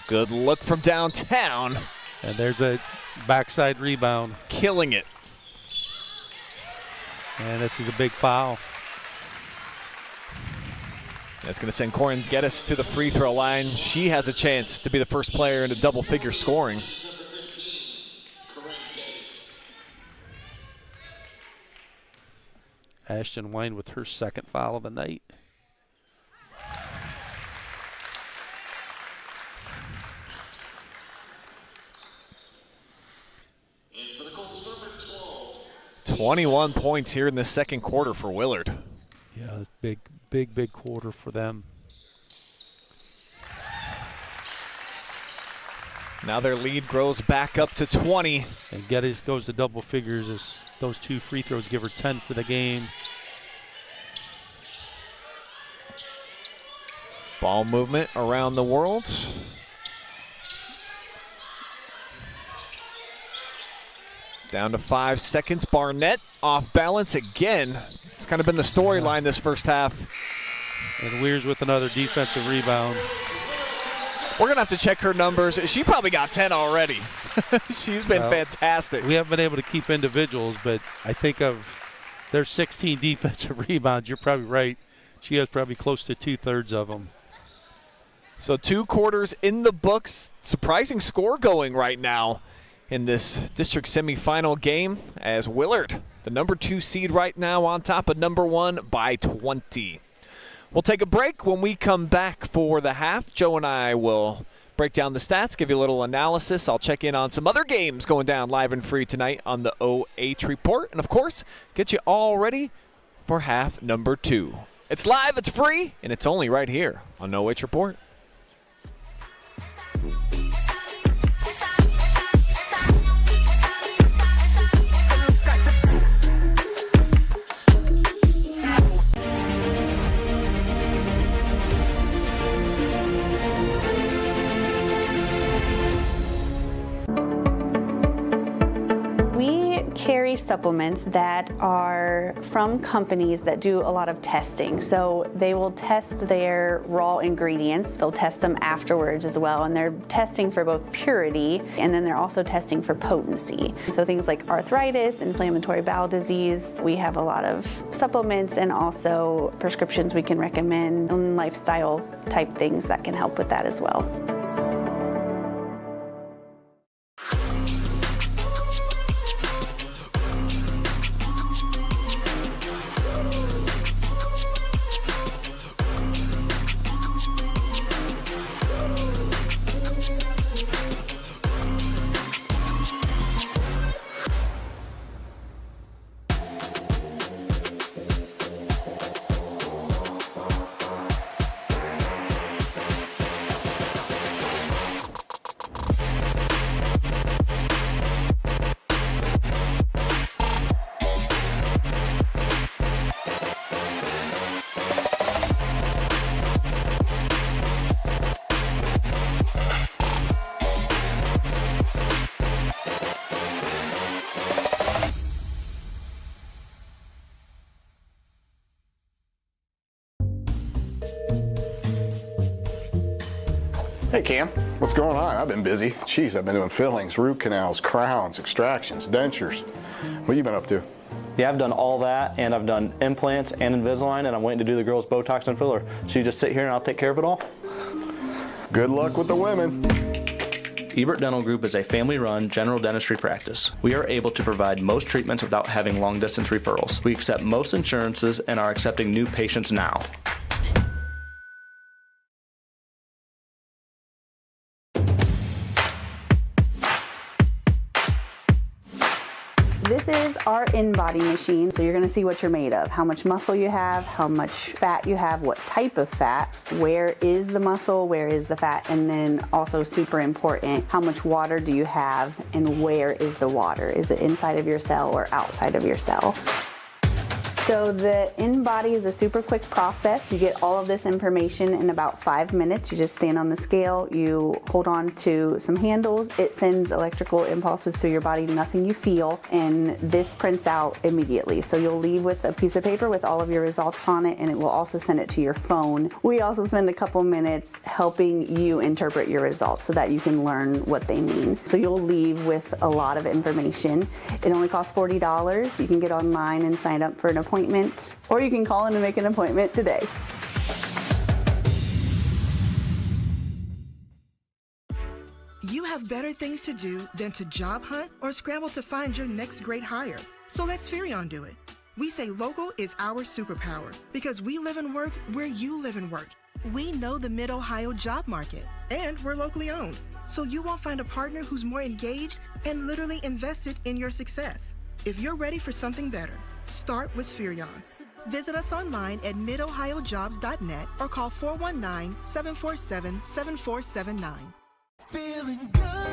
Good look from downtown. And there's a backside rebound. Killing it. And this is a big foul. That's going to send Corrin Gettys to the free throw line. She has a chance to be the first player into double-figure scoring. Ashton Wine with her second foul of the night. And for the Colts, number 12. 21 points here in the second quarter for Willard. Yeah, big quarter for them. Now their lead grows back up to 20. And Gettys goes to double figures as those 2 free throws give her 10 for the game. Ball movement around the world. Down to 5 seconds. Barnett off balance again. It's kind of been the storyline this first half. And Weir's with another defensive rebound. We're going to have to check her numbers. She probably got 10 already. She's been fantastic. We haven't been able to keep individuals, but I think of their 16 defensive rebounds. You're probably right. She has probably close to 2/3 of them. So 2 quarters in the books. Surprising score going right now in this district semifinal game as Willard, the number 2 seed right now, on top of number 1 by 20. We'll take a break. When we come back for the half, Joe and I will break down the stats, give you a little analysis. I'll check in on some other games going down live and free tonight on the OH Report. And, of course, get you all ready for half number 2. It's live, it's free, and it's only right here on OH Report. Carry supplements that are from companies that do a lot of testing. So they will test their raw ingredients. They'll test them afterwards as well. And they're testing for both purity, and then they're also testing for potency. So things like arthritis, inflammatory bowel disease. We have a lot of supplements and also prescriptions we can recommend, and lifestyle type things that can help with that as well. Hey Cam, what's going on? I've been busy. Jeez, I've been doing fillings, root canals, crowns, extractions, dentures. What have you been up to? Yeah, I've done all that, and I've done implants and Invisalign, and I'm waiting to do the girls' Botox and filler. So you just sit here and I'll take care of it all? Good luck with the women. Ebert Dental Group is a family-run general dentistry practice. We are able to provide most treatments without having long-distance referrals. We accept most insurances and are accepting new patients now. This is our in-body machine, so you're going to see what you're made of, how much muscle you have, how much fat you have, what type of fat, where is the muscle, where is the fat, and then also super important, how much water do you have and where is the water? Is it inside of your cell or outside of your cell? So the in-body is a super quick process. You get all of this information in about 5 minutes. You just stand on the scale, you hold on to some handles, it sends electrical impulses through your body, nothing you feel, and this prints out immediately. So you'll leave with a piece of paper with all of your results on it, and it will also send it to your phone. We also spend a couple minutes helping you interpret your results so that you can learn what they mean. So you'll leave with a lot of information. It only costs $40. You can get online and sign up for an appointment, or you can call in and make an appointment today. You have better things to do than to job hunt or scramble to find your next great hire. So let Spherion do it. We say local is our superpower because we live and work where you live and work. We know the Mid-Ohio job market, and we're locally owned. So you won't find a partner who's more engaged and literally invested in your success. If you're ready for something better, start with Spherion. Visit us online at midohiojobs.net or call 419-747-7479.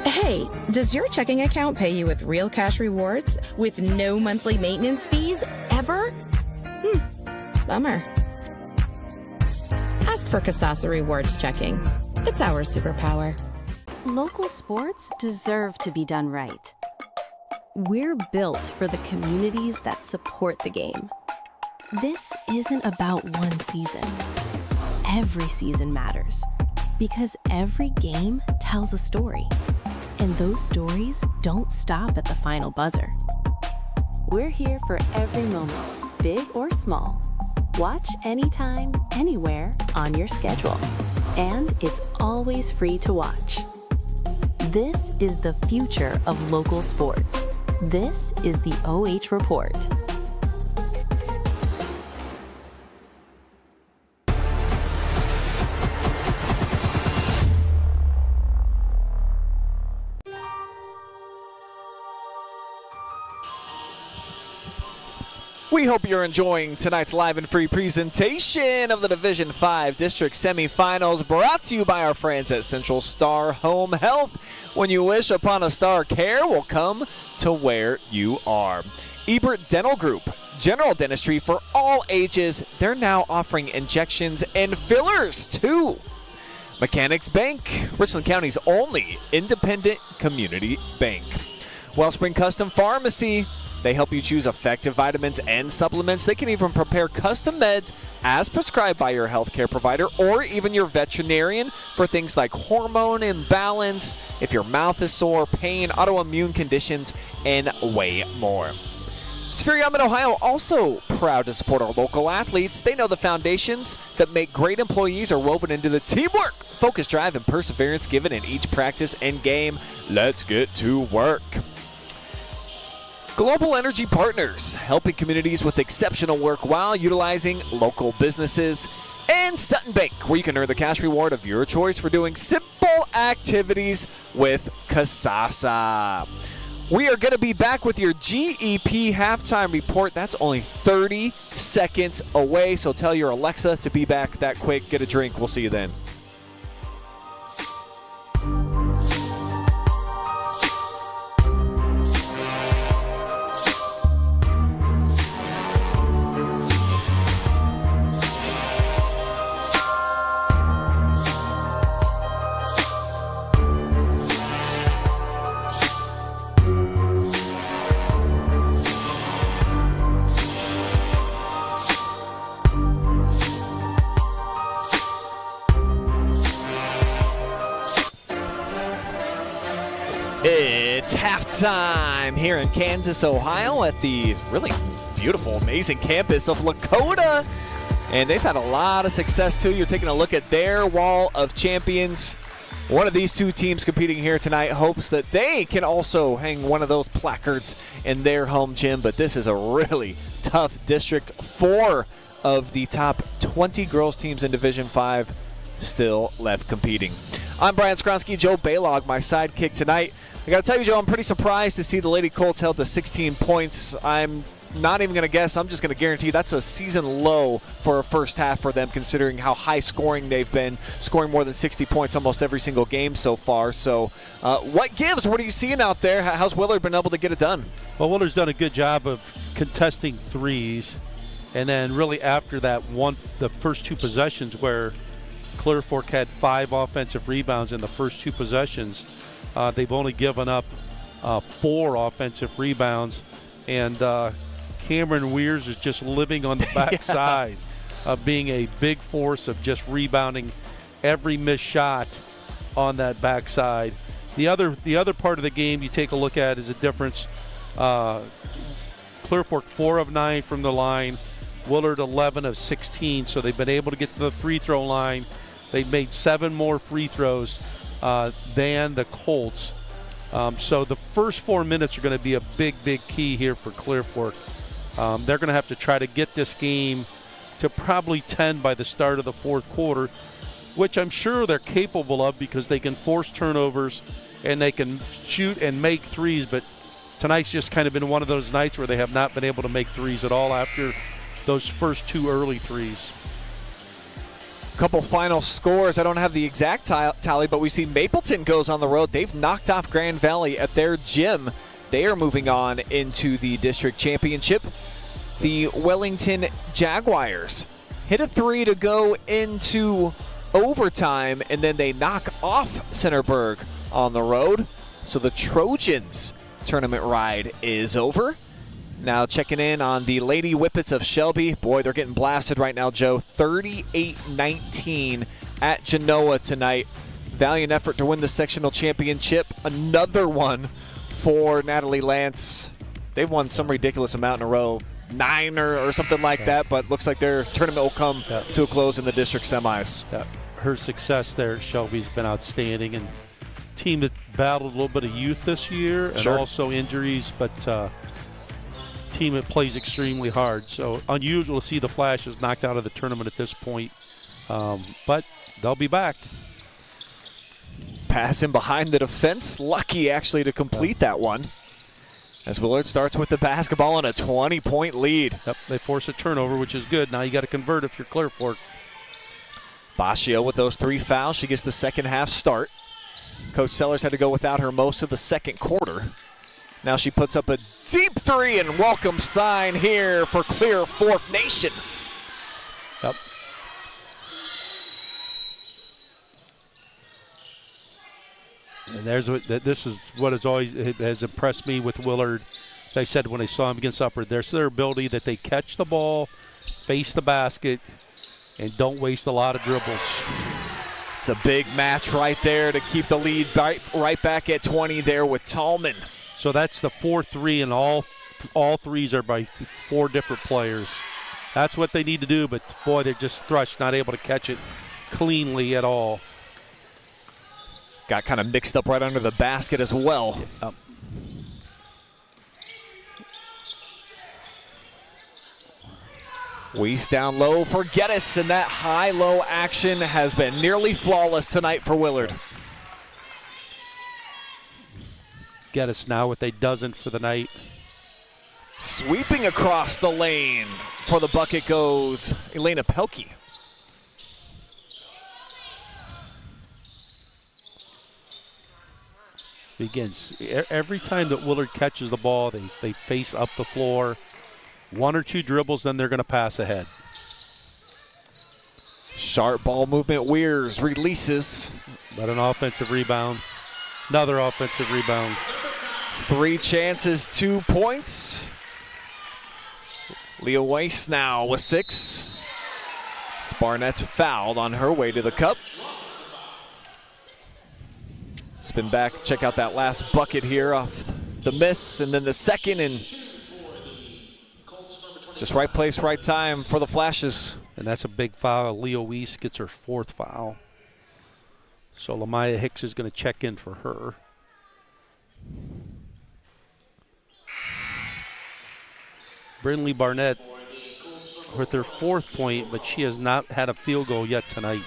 Hey, does your checking account pay you with real cash rewards with no monthly maintenance fees ever? Bummer. Ask for Kasasa Rewards Checking. It's our superpower. Local sports deserve to be done right. We're built for the communities that support the game. This isn't about one season. Every season matters because every game tells a story, and those stories don't stop at the final buzzer. We're here for every moment, big or small. Watch anytime, anywhere on your schedule, and it's always free to watch. This is the future of local sports. This is the OH Report. We hope you're enjoying tonight's live and free presentation of the Division 5 District Semifinals, brought to you by our friends at Central Star Home Health. When you wish upon a star, care will come to where you are. Ebert Dental Group, general dentistry for all ages. They're now offering injections and fillers too. Mechanics Bank, Richland County's only independent community bank. Wellspring Custom Pharmacy, they help you choose effective vitamins and supplements. They can even prepare custom meds as prescribed by your healthcare provider or even your veterinarian for things like hormone imbalance, if your mouth is sore, pain, autoimmune conditions, and way more. Spherion Mid-Ohio also proud to support our local athletes. They know the foundations that make great employees are woven into the teamwork, focus, drive, and perseverance given in each practice and game. Let's get to work. Global Energy Partners, helping communities with exceptional work while utilizing local businesses. And Sutton Bank, where you can earn the cash reward of your choice for doing simple activities with Kasasa. We are going to be back with your GEP halftime report. That's only 30 seconds away, so tell your Alexa to be back that quick. Get a drink. We'll see you then. It's halftime here in Kansas, Ohio at the really beautiful, amazing campus of Lakota. And they've had a lot of success, too. You're taking a look at their wall of champions. One of these two teams competing here tonight hopes that they can also hang one of those placards in their home gym. But this is a really tough district. 4 of the top 20 girls teams in Division 5 still left competing. I'm Brian Skowronski, Joe Balogh, my sidekick tonight. I got to tell you, Joe, I'm pretty surprised to see the Lady Colts held to 16 points. I'm not even going to guess. I'm just going to guarantee that's a season low for a first half for them, considering how high scoring they've been, scoring more than 60 points almost every single game so far. So what gives? What are you seeing out there? How's Willard been able to get it done? Well, Willard's done a good job of contesting threes. And then really after that, the first 2 possessions where Clear Fork had 5 offensive rebounds in the first 2 possessions, they've only given up 4 offensive rebounds. And Cameron Weirs is just living on the backside of being a big force of just rebounding every missed shot on that backside. The other part of the game you take a look at is a difference. Clear Fork 4 of 9 from the line, Willard 11 of 16, so they've been able to get to the free throw line. They've made 7 more free throws than the Colts. So the first 4 minutes are going to be a big key here for Clear Fork. They're going to have to try to get this game to probably 10 by the start of the fourth quarter, which I'm sure they're capable of because they can force turnovers and they can shoot and make threes, but tonight's just kind of been one of those nights where they have not been able to make threes at all after those first 2 early threes. Couple final scores. I don't have the exact tally, but we see Mapleton goes on the road. They've knocked off Grand Valley at their gym. They are moving on into the district championship. The Wellington Jaguars hit a 3 to go into overtime, and then they knock off Centerburg on the road. So the Trojans tournament ride is over. Now checking in on the Lady Whippets of Shelby. Boy, they're getting blasted right now, Joe. 38-19 at Genoa tonight. Valiant effort to win the sectional championship. Another one for Natalie Lance. They've won some ridiculous amount in a row. 9 or something like that, but looks like their tournament will come to a close in the district semis. Her success there at Shelby's been outstanding, and team that battled a little bit of youth this year and also injuries, but team that plays extremely hard. So unusual to see the Flashes knocked out of the tournament at this point, but they'll be back. Pass in behind the defense. Lucky actually to complete that one. As Willard starts with the basketball and a 20-point lead. Yep, they force a turnover, which is good. Now you got to convert if you're Clear Fork. Boccio with those 3 fouls. She gets the second half start. Coach Sellers had to go without her most of the second quarter. Now she puts up a deep 3 and welcome sign here for Clear Fork Nation. Yep. And this is what has impressed me with Willard. As I said when I saw him against Upper, there's their ability that they catch the ball, face the basket, and don't waste a lot of dribbles. It's a big match right there to keep the lead right back at 20 there with Tallman. So that's the 4-3, and all threes are by 4 different players. That's what they need to do, but boy, they're just Thrush not able to catch it cleanly at all. Got kind of mixed up right under the basket as well. Weiss down low for Gettys, and that high-low action has been nearly flawless tonight for Willard. Gettys now with a dozen for the night. Sweeping across the lane for the bucket goes Elena Pelkey. Begins every time that Willard catches the ball, they face up the floor. 1 or 2 dribbles, then they're going to pass ahead. Sharp ball movement. Weirs releases. But an offensive rebound. Another offensive rebound. 3 chances, 2 points. Leah Weiss now with 6. As Barnett's fouled on her way to the cup. Spin back, check out that last bucket here off the miss, and then the second, and just right place, right time for the Flashes. And that's a big foul. Leah Weiss gets her 4th foul. So Lamaya Hicks is going to check in for her. Brindley Barnett with her 4th point, but she has not had a field goal yet tonight.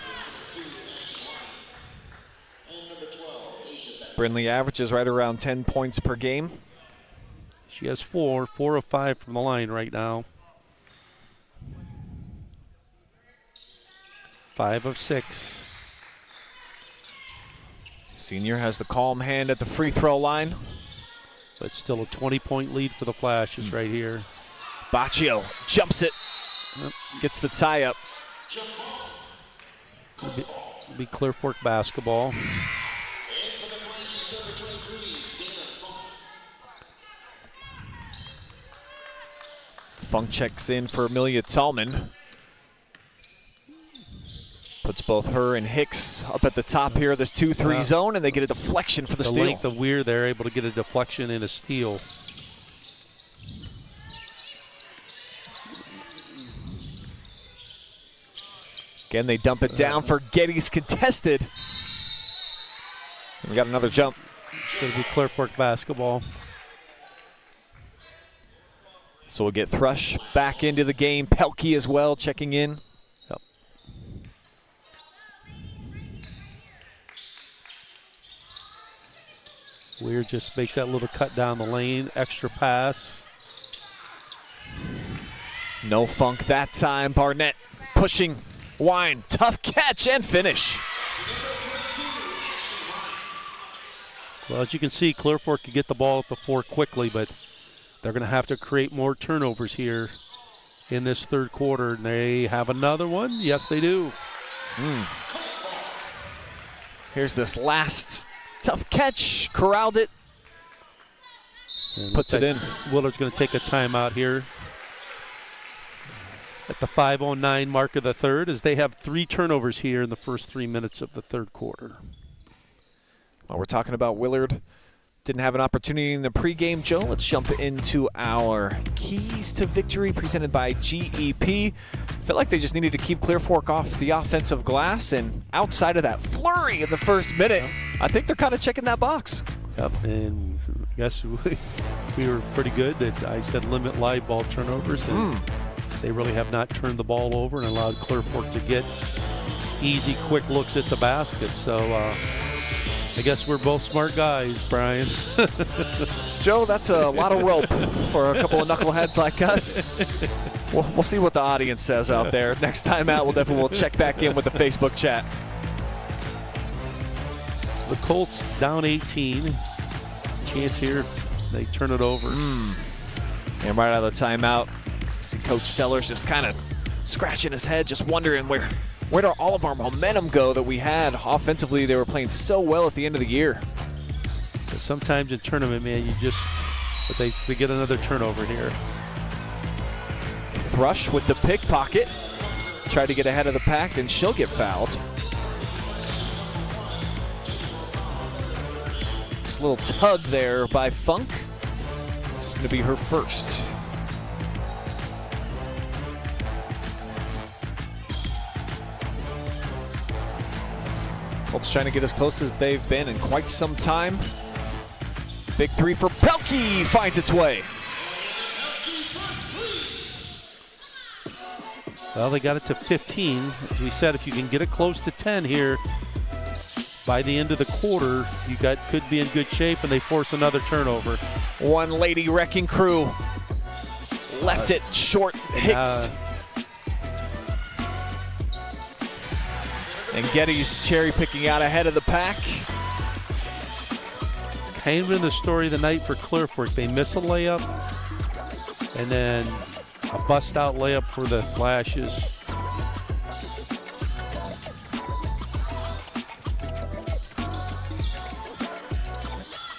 Brindley averages right around 10 points per game. She has 4 of 5 from the line right now. 5 of 6. Senior has the calm hand at the free throw line. But still a 20-point lead for the Flashes right here. Boccio jumps it. Gets the tie up. It'll be Clear Fork basketball. Funk checks in for Amelia Tallman. Puts both her and Hicks up at the top here of this 2-3 zone, and they get a deflection for the steal. The length of Weir, they're able to get a deflection and a steal. Again, they dump it down for Gettys contested. We got another jump. It's going to be Clear Fork basketball. So we'll get Thrush back into the game. Pelkey as well checking in. Yep. Weir just makes that little cut down the lane, extra pass. No funk that time. Barnett pushing Wine. Tough catch and finish. Well, as you can see, Clear Fork could get the ball at the 4 quickly, but they're going to have to create more turnovers here in this third quarter. And they have another one. Yes, they do. Here's this last tough catch. Corralled it. And puts it in. Willard's going to take a timeout here at the 5:09 mark of the third, as they have 3 turnovers here in the first 3 minutes of the third quarter. While we're talking about Willard, didn't have an opportunity in the pregame, Joe. Let's jump into our keys to victory presented by GEP. Felt like they just needed to keep Clear Fork off the offensive glass, and outside of that flurry in the first minute, I think they're kind of checking that box. Yep, and I guess we were pretty good. That I said limit live ball turnovers, and they really have not turned the ball over and allowed Clear Fork to get easy, quick looks at the basket. So I guess we're both smart guys, Brian. Joe, that's a lot of rope for a couple of knuckleheads like us. We'll see what the audience says out there. Next time out, we'll check back in with the Facebook chat. So the Colts down 18. Chance here if they turn it over. And right out of the timeout, see Coach Sellers just kind of scratching his head, just wondering where did all of our momentum go that we had offensively. They were playing so well at the end of the year. But sometimes in tournament, man, but they get another turnover here. Thrush with the pickpocket. Tried to get ahead of the pack, and she'll get fouled. Just a little tug there by Funk. Just going to be her first. Colts trying to get as close as they've been in quite some time. Big 3 for Pelkey finds its way. Well, they got it to 15. As we said, if you can get it close to 10 here by the end of the quarter, could be in good shape, and they force another turnover. One lady wrecking crew left it short. Hicks. And Gettys cherry picking out ahead of the pack. It's kind of been the story of the night for Clear Fork. They miss a layup, and then a bust-out layup for the Flashes.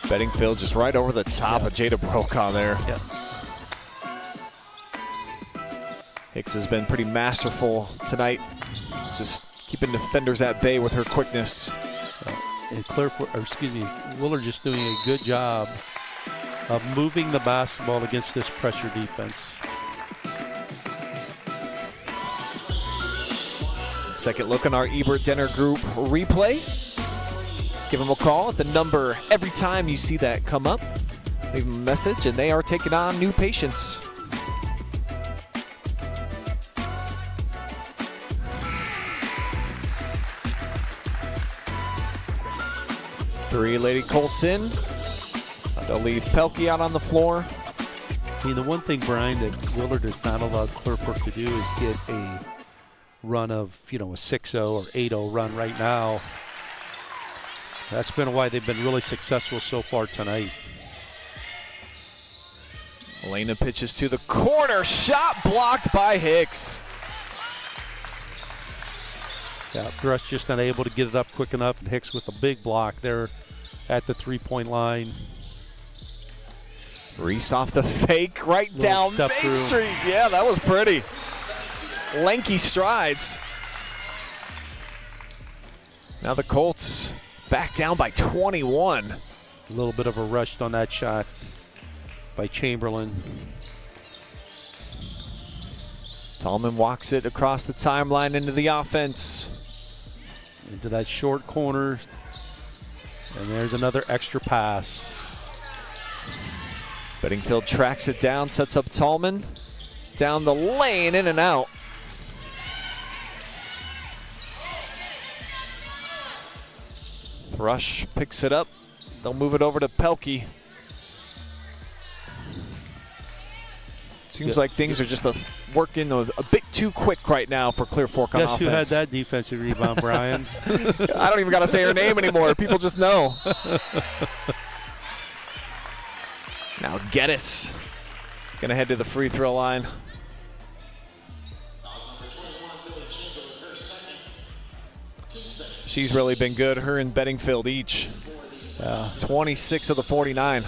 Bettingfield just right over the top of Jada Brokaw there. Yep. Hicks has been pretty masterful tonight, just keeping defenders at bay with her quickness. And Willard just doing a good job of moving the basketball against this pressure defense. Second look on our Ebert Denner Group replay. Give them a call at the number every time you see that come up. Leave them a message, and they are taking on new patients. Three Lady Colts in. They'll leave Pelkey out on the floor. I mean, the one thing, Brian, that Willard has not allowed Clear Fork to do is get a run of, a 6-0 or 8-0 run right now. That's been why they've been really successful so far tonight. Elena pitches to the corner. Shot blocked by Hicks. Yeah, Thrush just unable to get it up quick enough, and Hicks with a big block there at the three-point line. Reese off the fake right down Main through. Street. Yeah, that was pretty. Lanky strides. Now the Colts back down by 21. A little bit of a rush on that shot by Chamberlain. Tallman walks it across the timeline into the offense. Into that short corner. And there's another extra pass. Bedingfield tracks it down, sets up Tallman. Down the lane, in and out. Thrush picks it up. They'll move it over to Pelkey. Seems like things are just working a bit too quick right now for Clear Fork on offense. Guess who had that defensive rebound, Brian? I don't even got to say her name anymore. People just know. Now Gettys gonna head to the free throw line. She's really been good. Her and Bedingfield each. 26 of the 49.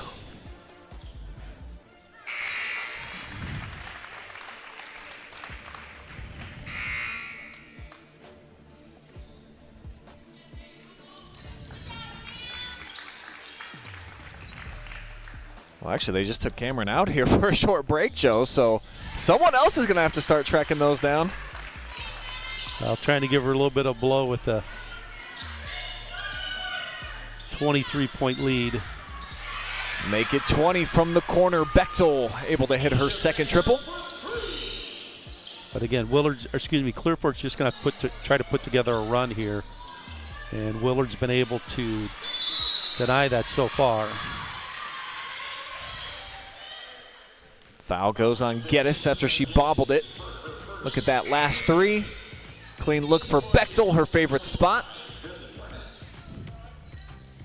Well, actually, they just took Cameron out here for a short break, Joe, so someone else is going to have to start tracking those down. Well, trying to give her a little bit of blow with the 23-point lead. Make it 20 from the corner. Bechtel able to hit her second triple. But again, Clear Fork's just going to try to put together a run here, and Willard's been able to deny that so far. Foul goes on Gettys after she bobbled it. Look at that last three. Clean look for Bechtel, her favorite spot.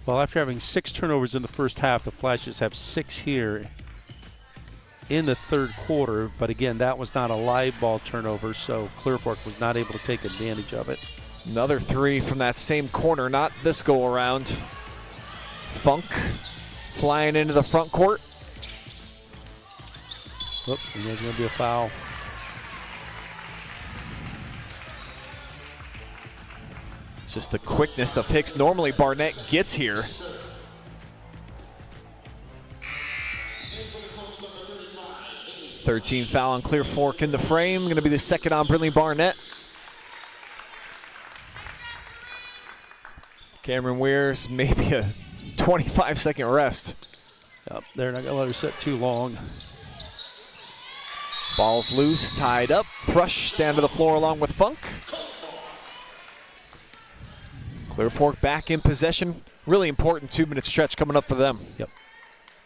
Well, after having 6 turnovers in the first half, the Flashes have 6 here in the third quarter. But again, that was not a live ball turnover, so Clear Fork was not able to take advantage of it. Another three from that same corner, not this go around. Funk flying into the front court. Oop, there's going to be a foul. It's just the quickness of Hicks. Normally Barnett gets here. .13 foul on Clear Fork in the frame. Going to be the second on Brinley Barnett. Cameron Weir's maybe a 25-second rest. Yep, they're not going to let her sit too long. Ball's loose, tied up. Thrush down to the floor along with Funk. Clear Fork back in possession. Really important 2-minute stretch coming up for them. Yep.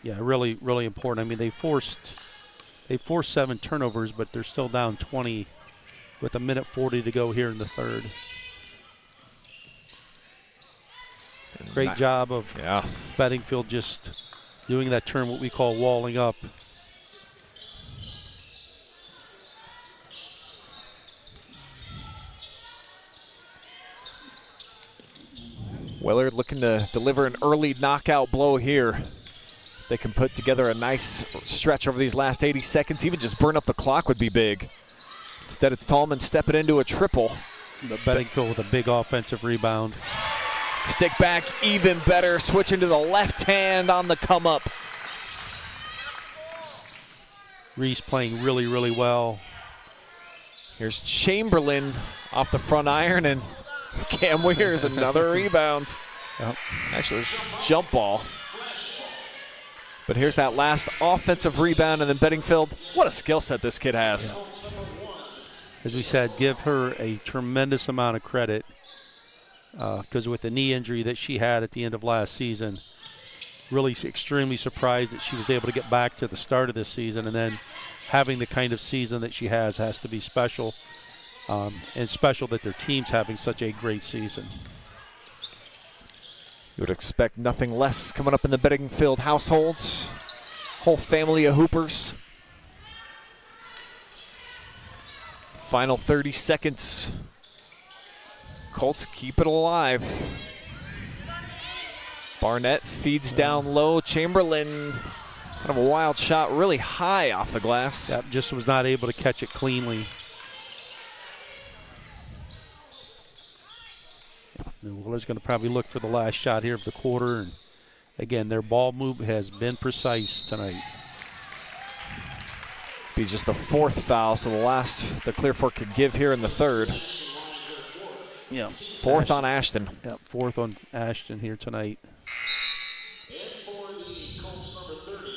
Yeah, really, really important. I mean, they forced 7 turnovers, but they're still down 20 with 1:40 to go here in the third. Great job of Bedingfield just doing that term, what we call walling up. Willard looking to deliver an early knockout blow here. They can put together a nice stretch over these last 80 seconds. Even just burn up the clock would be big. Instead, it's Tallman stepping into a triple. The Bedingfield with a big offensive rebound. Stick back even better. Switching to the left hand on the come up. Reese playing really, really well. Here's Chamberlain off the front iron, and Cam Weir's another rebound. Yep. Actually, it's jump ball. But here's that last offensive rebound, and then Bedingfield. What a skill set this kid has. Yeah. As we said, give her a tremendous amount of credit because with the knee injury that she had at the end of last season, really extremely surprised that she was able to get back to the start of this season, and then having the kind of season that she has to be special. And special that their team's having such a great season. You would expect nothing less coming up in the Bedingfield households. Whole family of Hoopers. Final 30 seconds. Colts keep it alive. Barnett feeds down low. Chamberlain, kind of a wild shot, really high off the glass. Yep, just was not able to catch it cleanly. Willard's going to probably look for the last shot here of the quarter. And again, their ball move has been precise tonight. Be just the 4th foul, so the last the Clear Fork could give here in the third. Yeah. 4th on Ashton. Yep, 4th on Ashton here tonight. And for the Colts number 30,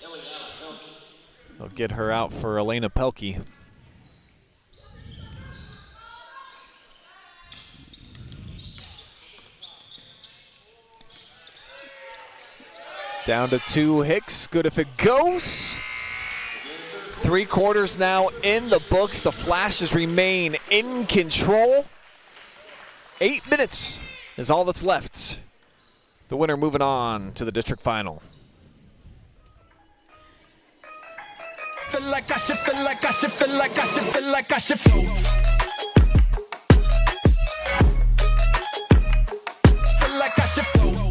Ellie They'll get her out for Elena Pelkey. Down to 2, Hicks. Good if it goes. 3 quarters now in the books. The Flashes remain in control. 8 minutes is all that's left. The winner moving on to the district final. Feel like I should, feel like I should, feel like I should, feel like I should feel. Feel like I should feel.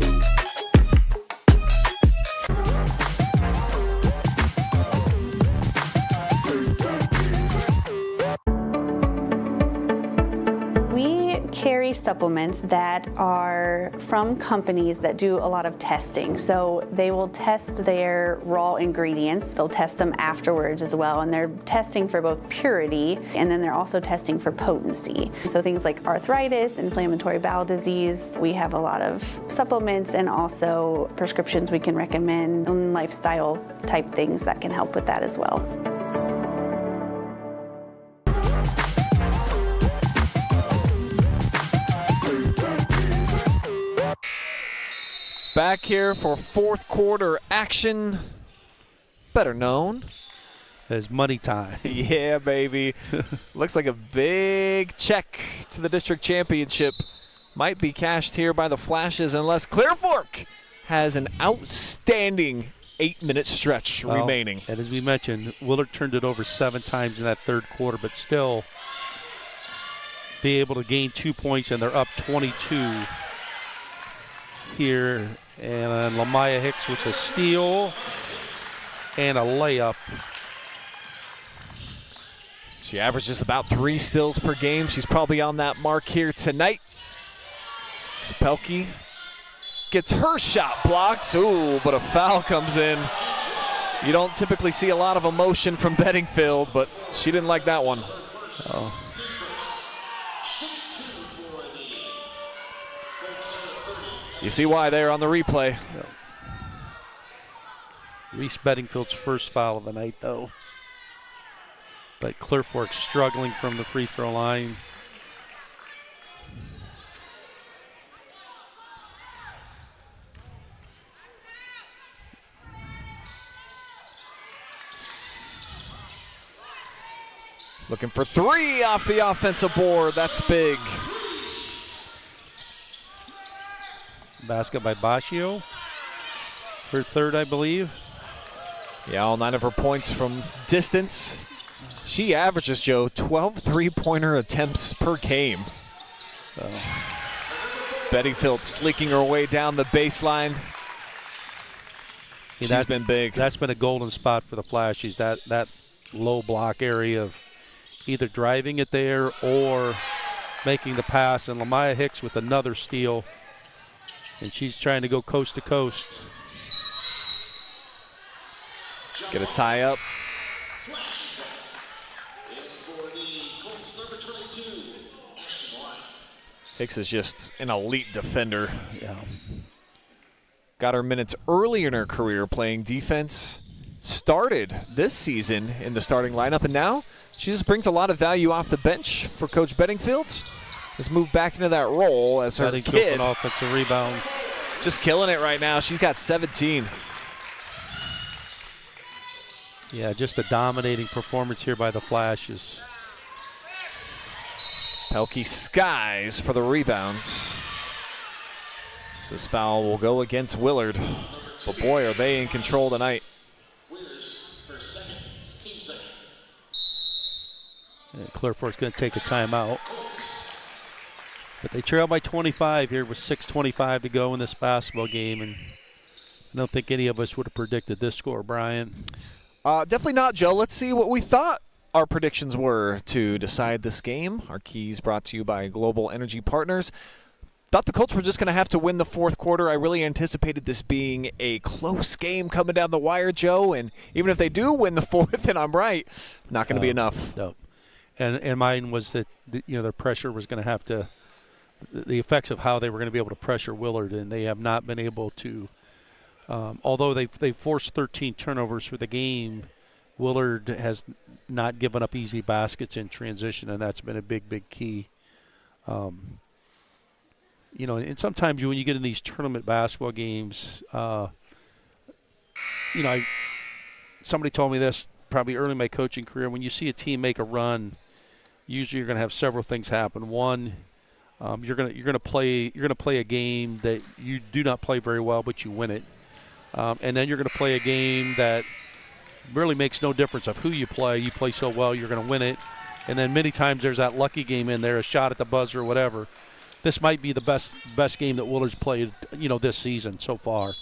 We carry supplements that are from companies that do a lot of testing. So they will test their raw ingredients. They'll test them afterwards as well. And they're testing for both purity, and then they're also testing for potency. So things like arthritis, inflammatory bowel disease. We have a lot of supplements and also prescriptions we can recommend, and lifestyle type things that can help with that as well. Back here for 4th quarter action, better known as money time. Yeah, baby. Looks like a big check to the district championship might be cashed here by the Flashes unless Clear Fork has an outstanding 8-minute stretch remaining. And as we mentioned, Willard turned it over 7 times in that 3rd quarter, but still be able to gain 2 points, and they're up 22 here. And Lamaya Hicks with the steal and a layup. She averages about 3 steals per game. She's probably on that mark here tonight. Spelke gets her shot blocked. Ooh, but a foul comes in. You don't typically see a lot of emotion from Bedingfield, but she didn't like that one. Oh. You see why there on the replay. Yep. Reese Bedingfield's first foul of the night, though. But Clear Fork struggling from the free throw line. Looking for 3 off the offensive board. That's big. Basket by Boccio. Her 3rd, I believe. Yeah, all 9 of her points from distance. She averages, Joe, 12 three-pointer attempts per game. Bedingfield sleeking her way down the baseline. She's been big. That's been a golden spot for the Flashies, that low block area of either driving it there or making the pass. And Lamaya Hicks with another steal. And she's trying to go coast to coast. Get a tie up. Hicks is just an elite defender. Yeah. Got her minutes early in her career playing defense. Started this season in the starting lineup, and now she just brings a lot of value off the bench for Coach Bedingfield. Has moved back into that role as her kid. An offensive rebound. Just killing it right now. She's got 17. Yeah, just a dominating performance here by the Flashes. Pelkey skies for the rebounds. This foul will go against Willard. But boy, are they in control tonight. And Clear Fork's going to take a timeout. But they trail by 25 here with 6:25 to go in this basketball game. And I don't think any of us would have predicted this score, Brian. Definitely not, Joe. Let's see what we thought our predictions were to decide this game. Our keys brought to you by Global Energy Partners. Thought the Colts were just going to have to win the 4th quarter. I really anticipated this being a close game coming down the wire, Joe. And even if they do win the 4th, and I'm right, not going to be enough. No. And mine was that their pressure was going to have to, the effects of how they were going to be able to pressure Willard, and they have not been able to. Although they forced 13 turnovers for the game, Willard has not given up easy baskets in transition, and that's been a big, big key. You know, and sometimes when you get in these tournament basketball games, you know, somebody told me this probably early in my coaching career. When you see a team make a run, usually you're going to have several things happen. One, you're going to play a game that you do not play very well, but you win it, and then you're going to play a game that really makes no difference of who you play. You play so well, you're going to win it, and then many times there's that lucky game in there, a shot at the buzzer or whatever. This might be the best game that Willard's played, you know, this season so far.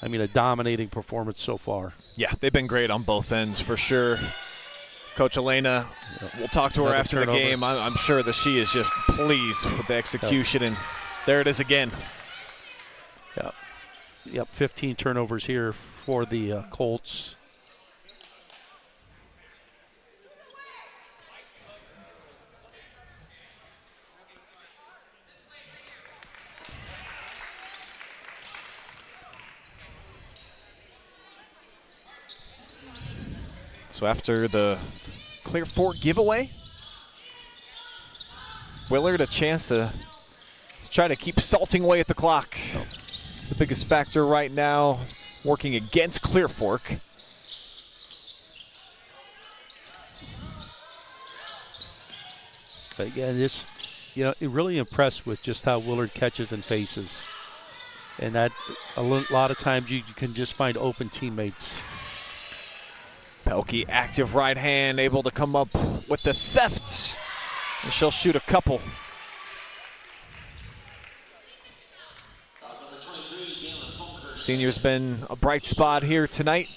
I mean, a dominating performance so far. Yeah, they've been great on both ends for sure. Coach Elena, we'll talk to her after the game. I'm sure that she is just pleased with the execution, and there it is again. Yep, 15 turnovers here for the Colts. So after the Clear Fork giveaway, Willard a chance to try to keep salting away at the clock. It's the biggest factor right now, working against Clear Fork. But again, just, you know, really impressed with just how Willard catches and faces. And that a lot of times you can just find open teammates. Pelkey, active right hand, able to come up with the theft. And she'll shoot a couple. Senior's been a bright spot here tonight.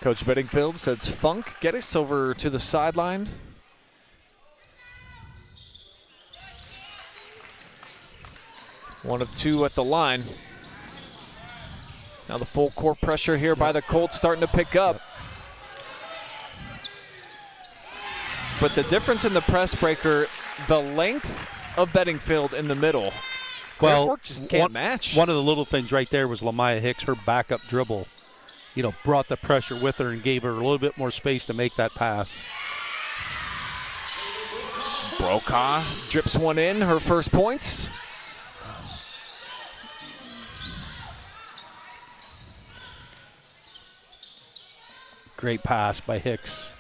Coach Bedingfield sends Funk Gettys over to the sideline. One of two at the line. Now the full court pressure here by the Colts starting to pick up. But the difference in the press breaker, the length of Bedingfield in the middle. Clear Fork just can't match. One of the little things right there was Lamaya Hicks, her backup dribble, you know, brought the pressure with her and gave her a little bit more space to make that pass. Brokaw drips one in, her first points. Great pass by Hicks.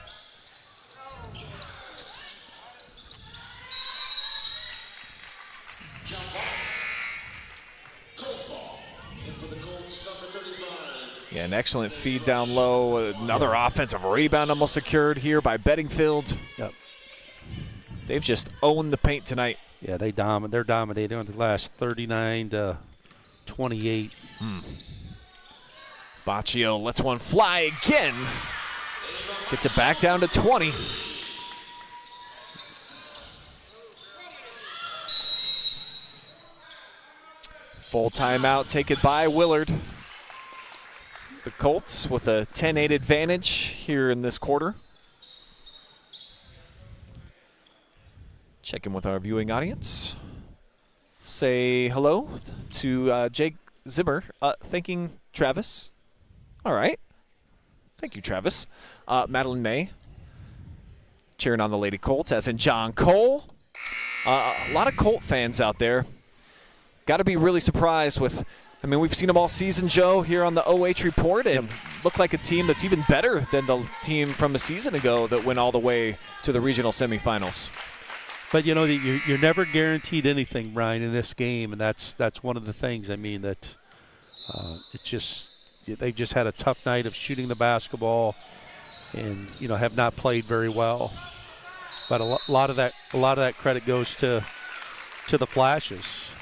Yeah, an excellent feed down low. Another offensive rebound almost secured here by Bedingfield. Yep. They've just owned the paint tonight. Yeah, they're dominating on the last 39 to 28. Boccio lets one fly again. Gets it back down to 20. Full timeout taken by Willard. The Colts with a 10-8 advantage here in this quarter. Check in with our viewing audience. Say hello to Jake Zimmer, thanking Travis. All right. Thank you, Travis. Madeline May cheering on the Lady Colts, as in John Cole. A lot of Colt fans out there. Got to be really surprised with, I mean, we've seen them all season, Joe, here on the OH Report, and look like a team that's even better than the team from a season ago that went all the way to the regional semifinals. But, you know, you're never guaranteed anything, Brian, in this game, and that's one of the things. I mean, that it's just they've just had a tough night of shooting the basketball and, you know, have not played very well. But a lot of that credit goes to the Flashes,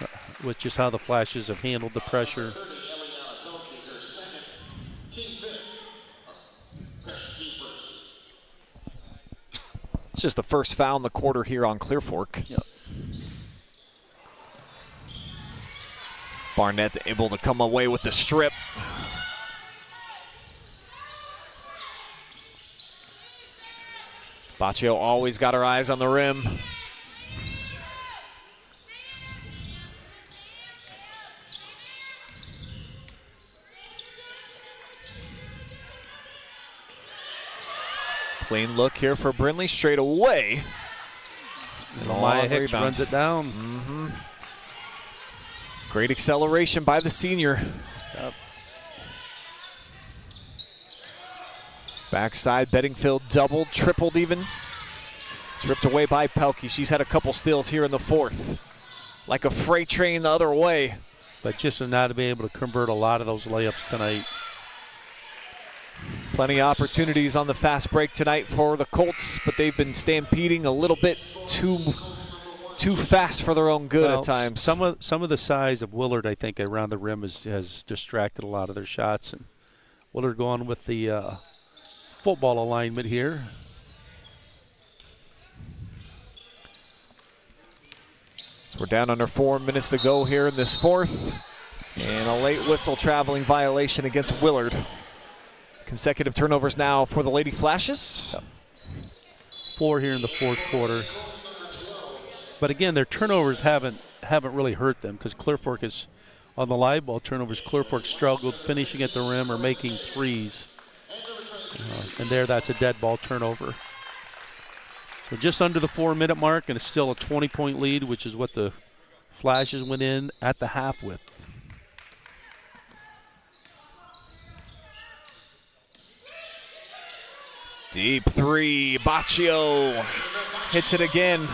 with just how the Flashes have handled the pressure. It's just the first foul in the quarter here on Clear Fork. Yep. Barnett able to come away with the strip. Boccio always got her eyes on the rim. Clean look here for Brindley, straight away. And Maya Hicks runs it down. Great acceleration by the senior. Yep. Backside, Bedingfield doubled, tripled even. It's ripped away by Pelkey. She's had a couple steals here in the fourth. Like a freight train the other way. But just not to be able to convert a lot of those layups tonight. Plenty of opportunities on the fast break tonight for the Colts, but they've been stampeding a little bit too fast for their own good at times. Some of the size of Willard, I think, around the rim has distracted a lot of their shots. And Willard going with the football alignment here. So we're down under 4 minutes to go here in this fourth. And a late whistle traveling violation against Willard. Consecutive turnovers now for the Lady Flashes. 4 here in the fourth quarter. But again, their turnovers haven't really hurt them because Clear Fork is on the live ball turnovers. Clear Fork struggled finishing at the rim or making threes. And that's a dead ball turnover. So just under the 4-minute mark, and it's still a 20-point lead, which is what the Flashes went in at the half with. Deep three, Boccio hits it again.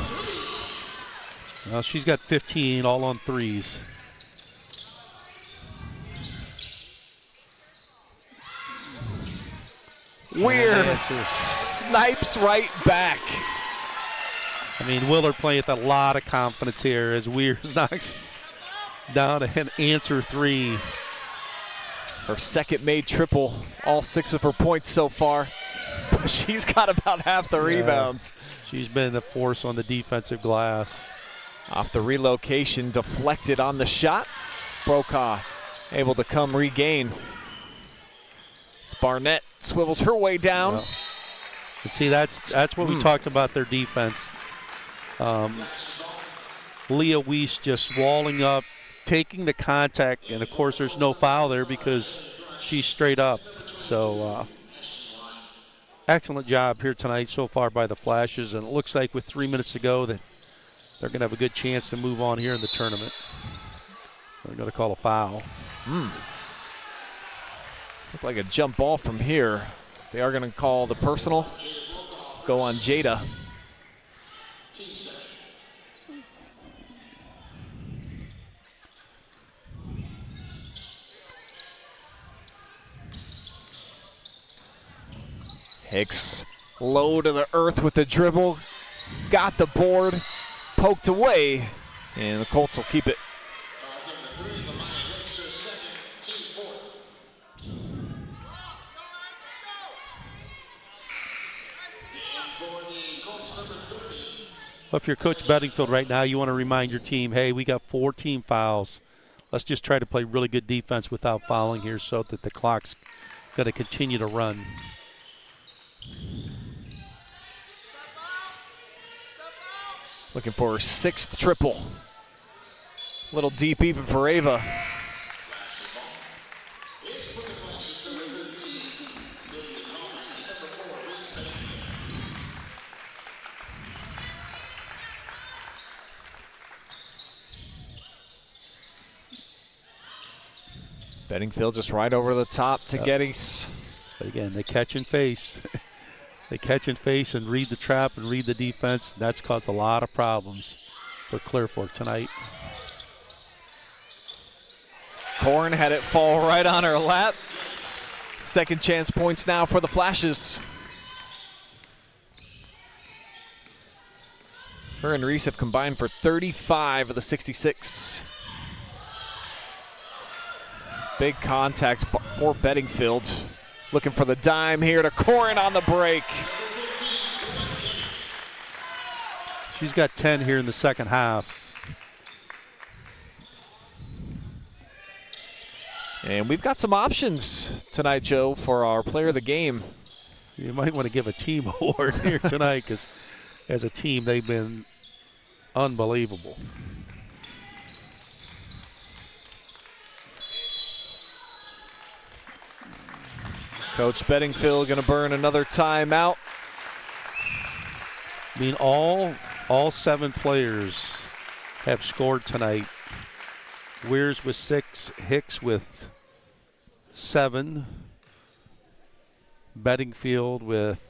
Well, she's got 15 all on threes. Weir snipes right back. I mean, Willard playing with a lot of confidence here as Weir knocks down an answer three. Her second made triple, all 6 of her points so far. But she's got about half the rebounds. She's been the force on the defensive glass. Off the relocation, deflected on the shot. Brokaw able to come regain. As Barnett swivels her way down. Yep. And see, that's what we talked about their defense. Leah Weiss just walling up, taking the contact, and of course there's no foul there because she's straight up. So excellent job here tonight so far by the Flashes, and it looks like with 3 minutes to go that they're going to have a good chance to move on here in the tournament. They're going to call a foul. Looked like a jump ball from here. They are going to call the personal. Go on Jada. Hicks low to the earth with the dribble. Got the board. Poked away. And the Colts will keep it. Well, if you're Coach Bedingfield right now, you want to remind your team, hey, we got 4 team fouls. Let's just try to play really good defense without fouling here so that the clock's going to continue to run. Looking for her 6th triple. Little deep even for Ava. Bedingfield just right over the top to Gettys. But again, they catch and face. They catch and face and read the trap and read the defense. That's caused a lot of problems for Clear Fork tonight. Corrin had it fall right on her lap. Second chance points now for the Flashes. Her and Reese have combined for 35 of the 66. Big contact for Bedingfield. Looking for the dime here to Corrin on the break. She's got 10 here in the second half. And we've got some options tonight, Joe, for our player of the game. You might want to give a team award here tonight because as a team, they've been unbelievable. Coach Bedingfield going to burn another timeout. I mean, all 7 players have scored tonight. Weirs with 6, Hicks with 7, Bedingfield with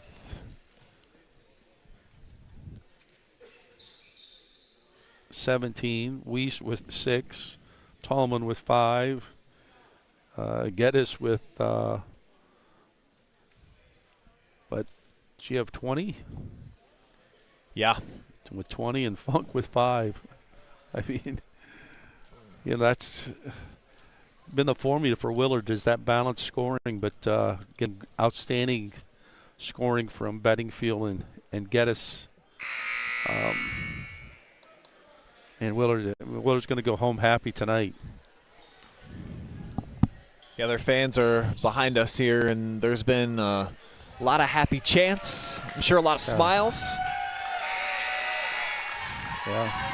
17, Weiss with 6, Tallman with 5, Gettys with what? She have 20? Yeah. With 20 and Funk with 5. I mean, you know, that's been the formula for Willard is that balanced scoring, but again, outstanding scoring from Bedingfield and Gettys. And Willard's going to go home happy tonight. Yeah, their fans are behind us here, and there's been a lot of happy chants. I'm sure a lot of smiles. Yeah.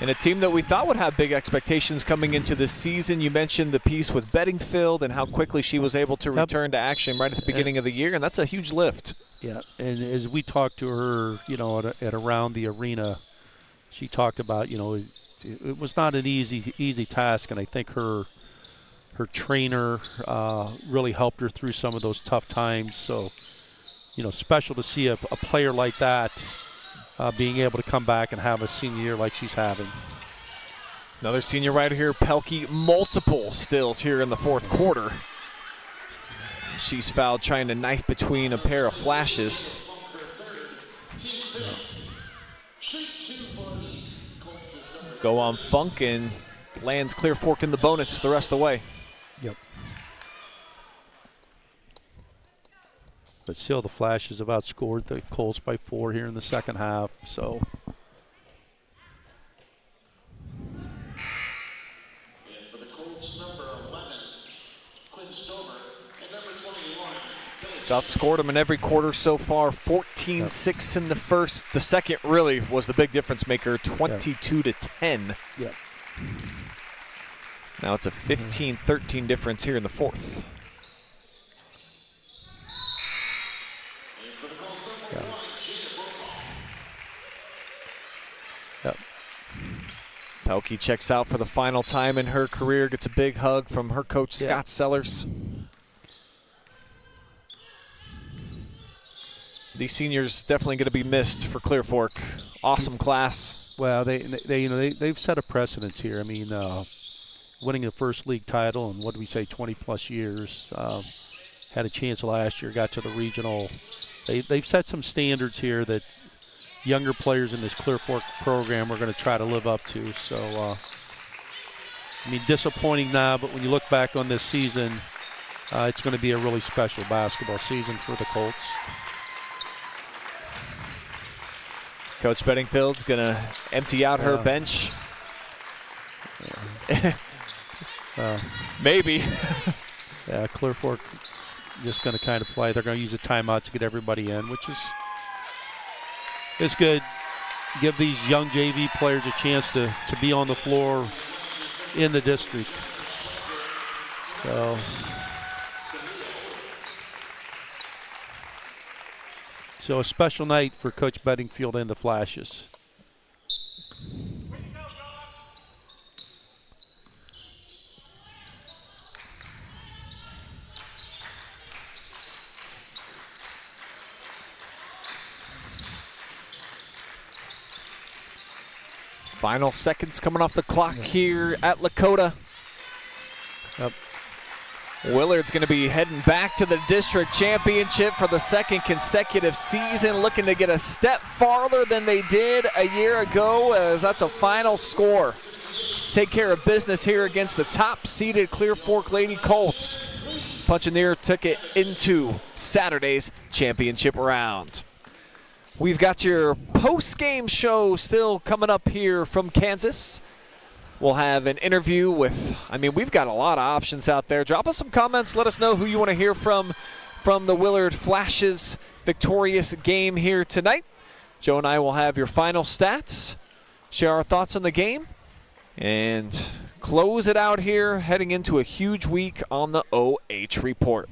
And a team that we thought would have big expectations coming into this season. You mentioned the piece with Bedingfield and how quickly she was able to return to action right at the beginning of the year, and that's a huge lift. Yeah, and as we talked to her, you know, at around the arena, she talked about, you know, it was not an easy task, and I think her trainer really helped her through some of those tough times. So, you know, special to see a player like that being able to come back and have a senior year like she's having. Another senior rider here, Pelkey, multiple stills here in the fourth quarter. She's fouled trying to knife between a pair of flashes. Go on Funk and lands Clear Fork in the bonus the rest of the way. Yep. But still, the Flashes have outscored the Colts by 4 here in the second half. So. And for the Colts, number 11, Quinn Stover, and number 21, Outscored them in every quarter so far, 14-6 in the first. The second really was the big difference maker, 22-10. Yep. Now it's a 15-13 difference here in the fourth. Yeah. Yep. Pelkey checks out for the final time in her career, gets a big hug from her coach, Scott Sellers. These seniors definitely going to be missed for Clear Fork. Awesome class. Well, they've set a precedence here. I mean, winning the first league title in, what do we say, 20-plus years. Had a chance last year, got to the regional. They've set some standards here that younger players in this Clear Fork program are going to try to live up to. So, I mean, disappointing now, but when you look back on this season, it's going to be a really special basketball season for the Colts. Coach Bedingfield's going to empty out her bench. Maybe. Yeah, Clear Fork just going to kind of play. They're going to use a timeout to get everybody in, which is good. Give these young JV players a chance to be on the floor in the district. So a special night for Coach Bedingfield and the Flashes. Final seconds coming off the clock here at Lakota. Yep. Willard's going to be heading back to the district championship for the second consecutive season, looking to get a step farther than they did a year ago, as that's a final score. Take care of business here against the top-seeded Clear Fork Lady Colts, punching their ticket into Saturday's championship round. We've got your post-game show still coming up here from Kansas. We'll have an interview with, we've got a lot of options out there. Drop us some comments. Let us know who you want to hear from the Willard Flash's victorious game here tonight. Joe and I will have your final stats, share our thoughts on the game, and close it out here heading into a huge week on the OH Report.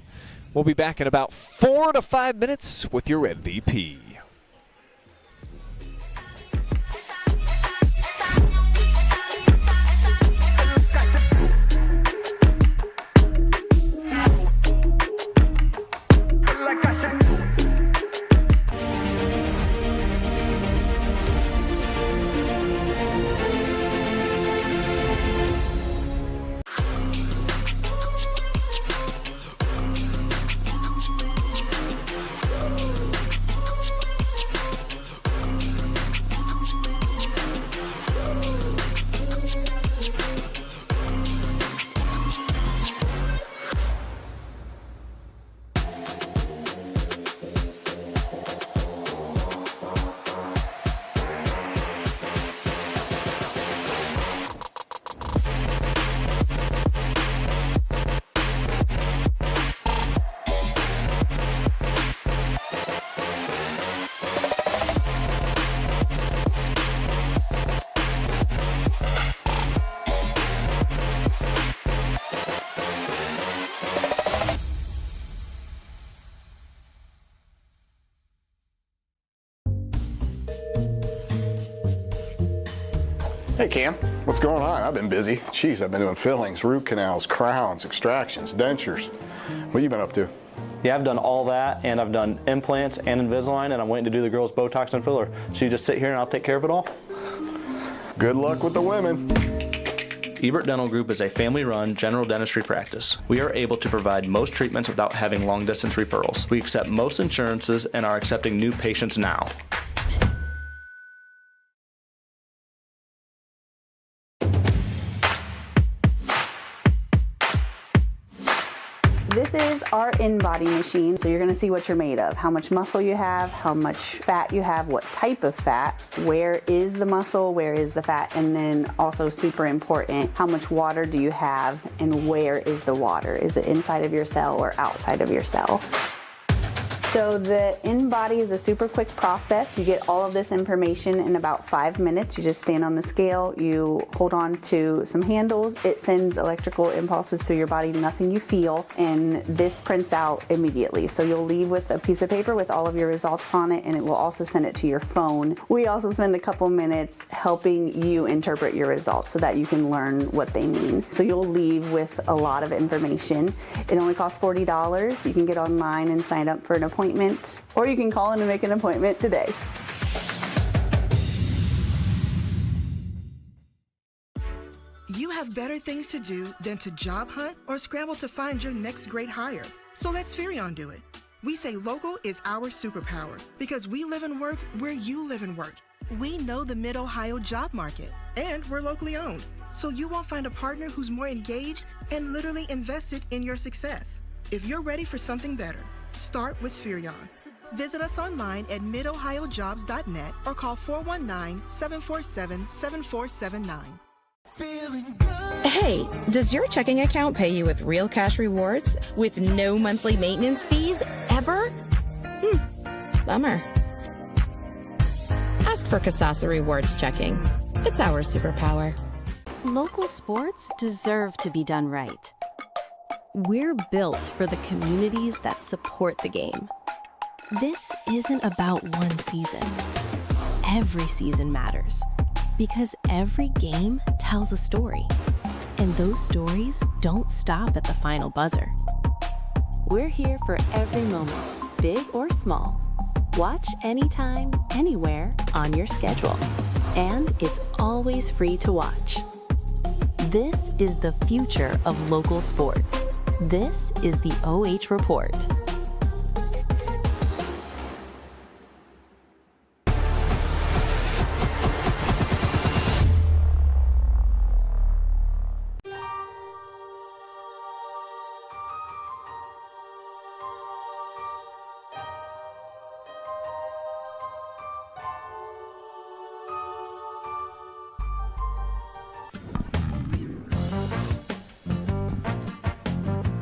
We'll be back in about 4 to 5 minutes with your MVP. Hey Cam, what's going on? I've been busy. Jeez, I've been doing fillings, root canals, crowns, extractions, dentures. What have you been up to? Yeah, I've done all that, and I've done implants and Invisalign, and I'm waiting to do the girls' Botox and filler. So you just sit here and I'll take care of it all? Good luck with the women. Ebert Dental Group is a family-run general dentistry practice. We are able to provide most treatments without having long-distance referrals. We accept most insurances and are accepting new patients now. This is our in-body machine, so you're going to see what you're made of, how much muscle you have, how much fat you have, what type of fat, where is the muscle, where is the fat, and then also super important, how much water do you have and where is the water? Is it inside of your cell or outside of your cell? So the in-body is a super quick process. You get all of this information in about 5 minutes. You just stand on the scale, you hold on to some handles, it sends electrical impulses through your body, nothing you feel, and this prints out immediately. So you'll leave with a piece of paper with all of your results on it, and it will also send it to your phone. We also spend a couple minutes helping you interpret your results so that you can learn what they mean. So you'll leave with a lot of information. It only costs $40. You can get online and sign up for an appointment, or you can call in and make an appointment today. You have better things to do than to job hunt or scramble to find your next great hire. So let Spherion do it. We say local is our superpower because we live and work where you live and work. We know the Mid-Ohio job market, and we're locally owned. So you won't find a partner who's more engaged and literally invested in your success. If you're ready for something better, start with Spherion. Visit us online at midohiojobs.net or call 419-747-7479. Hey, does your checking account pay you with real cash rewards with no monthly maintenance fees ever? Bummer. Ask for Kasasa Rewards Checking. It's our superpower. Local sports deserve to be done right. We're built for the communities that support the game. This isn't about one season. Every season matters because every game tells a story, and those stories don't stop at the final buzzer. We're here for every moment, big or small. Watch anytime, anywhere on your schedule, and it's always free to watch. This is the future of local sports. This is the OH Report.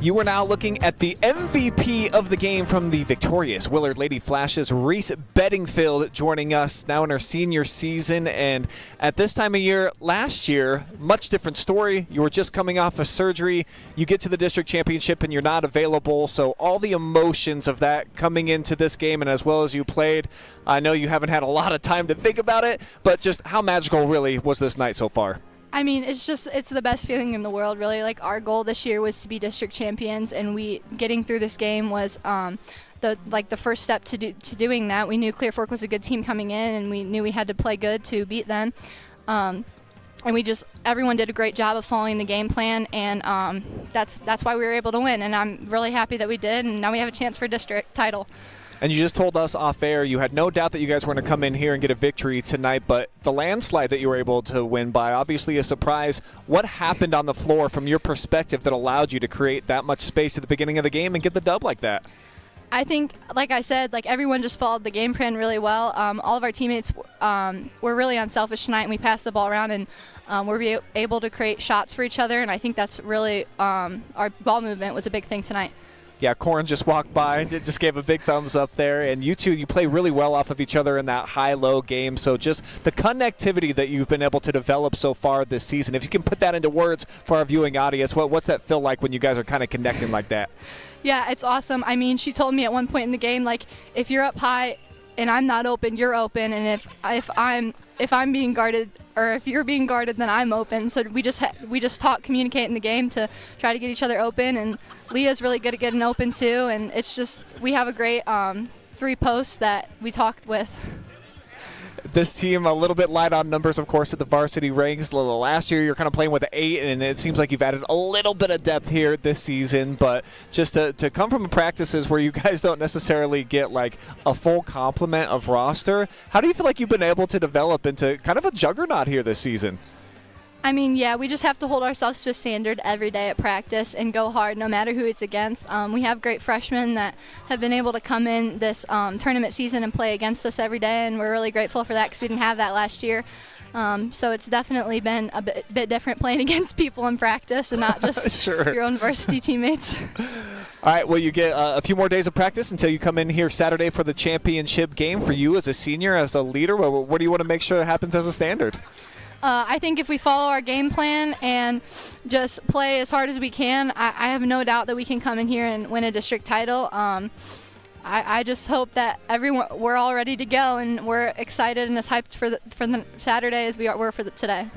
You are now looking at the MVP of the game from the victorious Willard Lady Flashes, Reese Bedingfield, joining us now in her senior season. And at this time of year, last year, much different story. You were just coming off of surgery. You get to the district championship and you're not available. So all the emotions of that coming into this game, and as well as you played, I know you haven't had a lot of time to think about it, but just how magical really was this night so far? I mean, it's the best feeling in the world, really. Like, our goal this year was to be district champions, and getting through this game was the first step to doing that. We knew Clear Fork was a good team coming in, and we knew we had to play good to beat them. And everyone did a great job of following the game plan, and that's why we were able to win. And I'm really happy that we did, and now we have a chance for district title. And you just told us off air you had no doubt that you guys were going to come in here and get a victory tonight, but the landslide that you were able to win by, obviously a surprise. What happened on the floor from your perspective that allowed you to create that much space at the beginning of the game and get the dub like that? I think, like I said, everyone just followed the game plan really well. All of our teammates were really unselfish tonight, and we passed the ball around, and we're able to create shots for each other, and I think that's really our ball movement was a big thing tonight. Yeah, Corrin just walked by, just gave a big thumbs up there, and you two, you play really well off of each other in that high-low game, so just the connectivity that you've been able to develop so far this season, if you can put that into words for our viewing audience, what's that feel like when you guys are kind of connecting like that? Yeah, it's awesome. I mean, she told me at one point in the game, if you're up high and I'm not open, you're open, and if I'm being guarded, or if you're being guarded, then I'm open. So we just talk, communicate in the game to try to get each other open, and Leah's really good at getting open too, and it's just, we have a great three posts that we talked with. This team a little bit light on numbers, of course, at the varsity ranks. Last year you're kind of playing with 8, and it seems like you've added a little bit of depth here this season. But just to come from practices where you guys don't necessarily get a full complement of roster, how do you feel like you've been able to develop into kind of a juggernaut here this season? I mean, yeah, we just have to hold ourselves to a standard every day at practice and go hard no matter who it's against. We have great freshmen that have been able to come in this tournament season and play against us every day, and we're really grateful for that because we didn't have that last year. So it's definitely been a bit different playing against people in practice and not just Sure. your own varsity teammates. All right, well, you get a few more days of practice until you come in here Saturday for the championship game. For you as a senior, as a leader, what do you want to make sure that happens as a standard? I think if we follow our game plan and just play as hard as we can, I have no doubt that we can come in here and win a district title. I just hope that we're all ready to go, and we're excited and as hyped for the Saturday as we were for today.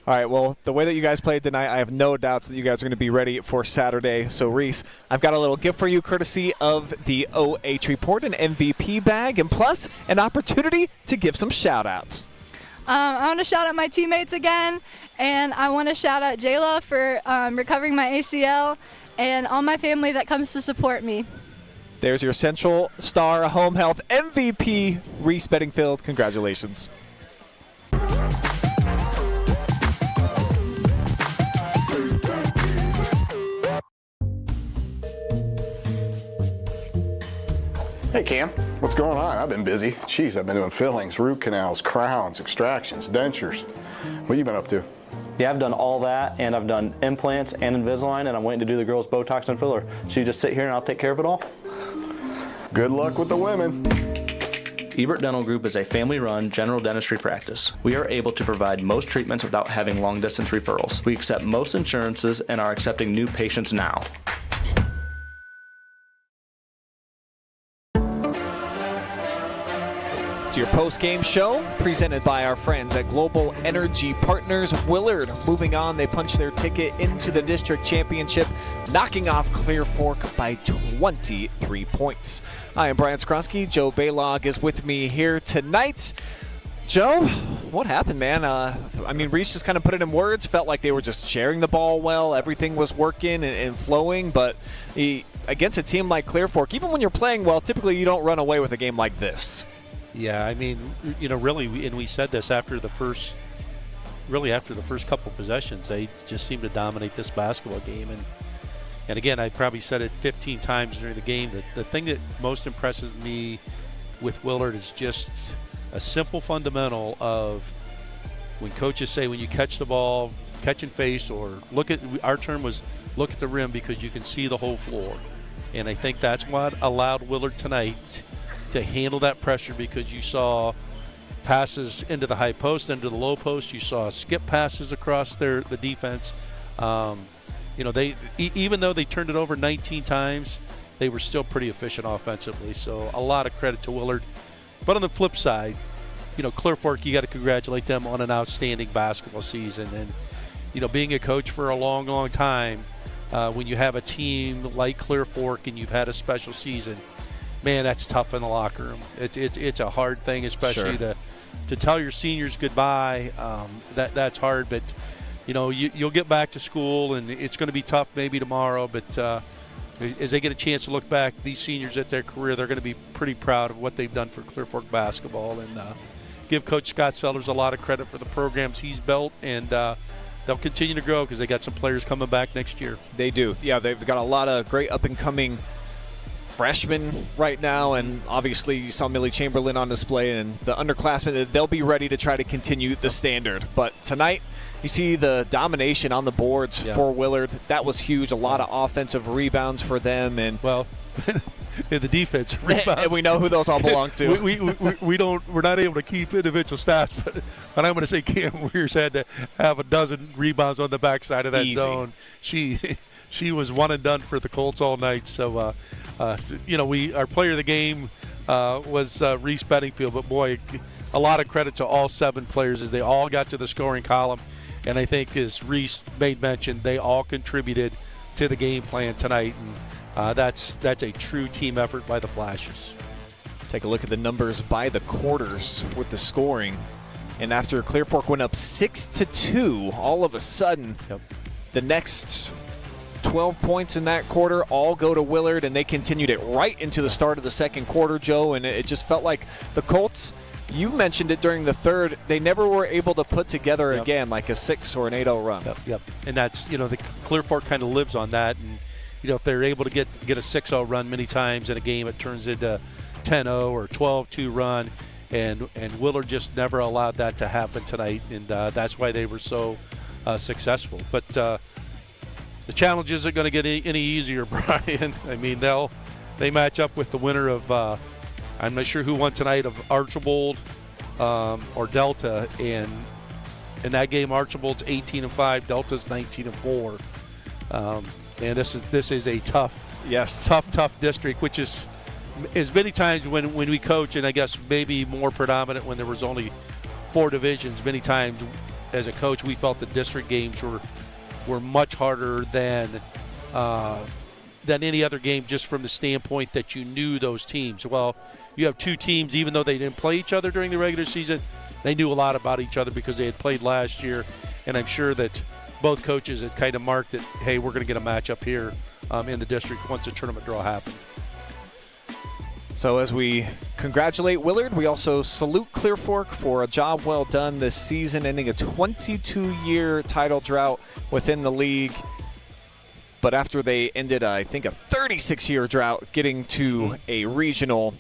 All right, well, the way that you guys played tonight, I have no doubts that you guys are going to be ready for Saturday. So, Reese, I've got a little gift for you courtesy of the OH Report, an MVP bag, and plus an opportunity to give some shout-outs. I want to shout out my teammates again, and I want to shout out Jayla for recovering my ACL, and all my family that comes to support me. There's your Central Star Home Health MVP, Reese Bedingfield. Congratulations. Hey Cam, what's going on? I've been busy. Jeez, I've been doing fillings, root canals, crowns, extractions, dentures. What have you been up to? Yeah, I've done all that, and I've done implants and Invisalign, and I'm waiting to do the girls' Botox and filler. So you just sit here and I'll take care of it all? Good luck with the women. Ebert Dental Group is a family-run general dentistry practice. We are able to provide most treatments without having long-distance referrals. We accept most insurances and are accepting new patients now. It's your post-game show presented by our friends at Global Energy Partners. Willard moving on. They punched their ticket into the district championship, knocking off Clear Fork by 23 points. I am Brian Skowronski. Joe Balogh is with me here tonight. Joe, what happened, man? I mean, Reese just kind of put it in words. Felt like they were just sharing the ball well. Everything was working and flowing. But against a team like Clear Fork, even when you're playing well, typically you don't run away with a game like this. Yeah, I mean, really, and we said this after the first couple possessions, they just seemed to dominate this basketball game. And again, I probably said it 15 times during the game. The thing that most impresses me with Willard is just a simple fundamental of when coaches say when you catch the ball, catch and face, or our term was look at the rim because you can see the whole floor. And I think that's what allowed Willard tonight to handle that pressure, because you saw passes into the high post, into the low post. You saw skip passes across the defense. They even though they turned it over 19 times, they were still pretty efficient offensively. So a lot of credit to Willard. But on the flip side, Clear Fork, you got to congratulate them on an outstanding basketball season. And, being a coach for a long, long time, when you have a team like Clear Fork and you've had a special season, man, that's tough in the locker room. It's a hard thing, especially to tell your seniors goodbye. That's hard, but you'll get back to school, and it's going to be tough maybe tomorrow. But as they get a chance to look back, these seniors at their career, they're going to be pretty proud of what they've done for Clear Fork basketball, and give Coach Scott Sellers a lot of credit for the programs he's built, and they'll continue to grow because they got some players coming back next year. They do. Yeah, they've got a lot of great up-and-coming freshmen right now, and obviously you saw Millie Chamberlain on display, and the underclassmen, they'll be ready to try to continue the standard. But tonight, you see the domination on the boards for Willard. That was huge. A lot of offensive rebounds for them, and in the defense rebounds. And we know who those all belong to. We're not able to keep individual stats, but I'm going to say Cam Weir's had to have a dozen rebounds on the backside of that zone. She was one and done for the Colts all night. So our player of the game was Reese Bedingfield, but boy, a lot of credit to all 7 players as they all got to the scoring column. And I think, as Reese made mention, they all contributed to the game plan tonight. And that's a true team effort by the Flashes. Take a look at the numbers by the quarters with the scoring. And after Clear Fork went up 6-2, all of a sudden, the next 12 points in that quarter all go to Willard, and they continued it right into the start of the second quarter, Joe. And it just felt like the Colts, you mentioned it during the third, they never were able to put together again like a 6 or an 8-0 run. And that's, the Clear Fork kind of lives on that. And, if they're able to get a 6-0 run many times in a game, it turns into 10-0 or 12-2 run. And Willard just never allowed that to happen tonight. And that's why they were so successful. But the challenge isn't going to get any easier, Brian. I mean, they match up with the winner of I'm not sure who won tonight, of Archibald or Delta, and in that game Archibald's 18-5, Delta's 19-4. And this is a tough district, which is many times when we coach, and I guess maybe more predominant when there was only 4 divisions. Many times as a coach, we felt the district games were much harder than any other game, just from the standpoint that you knew those teams. Well, you have 2 teams, even though they didn't play each other during the regular season, they knew a lot about each other because they had played last year. And I'm sure that both coaches had kind of marked that, hey, we're going to get a matchup here in the district once the tournament draw happens. So as we congratulate Willard, we also salute Clear Fork for a job well done this season, ending a 22-year title drought within the league. But after they ended, I think, a 36-year drought, getting to a regional,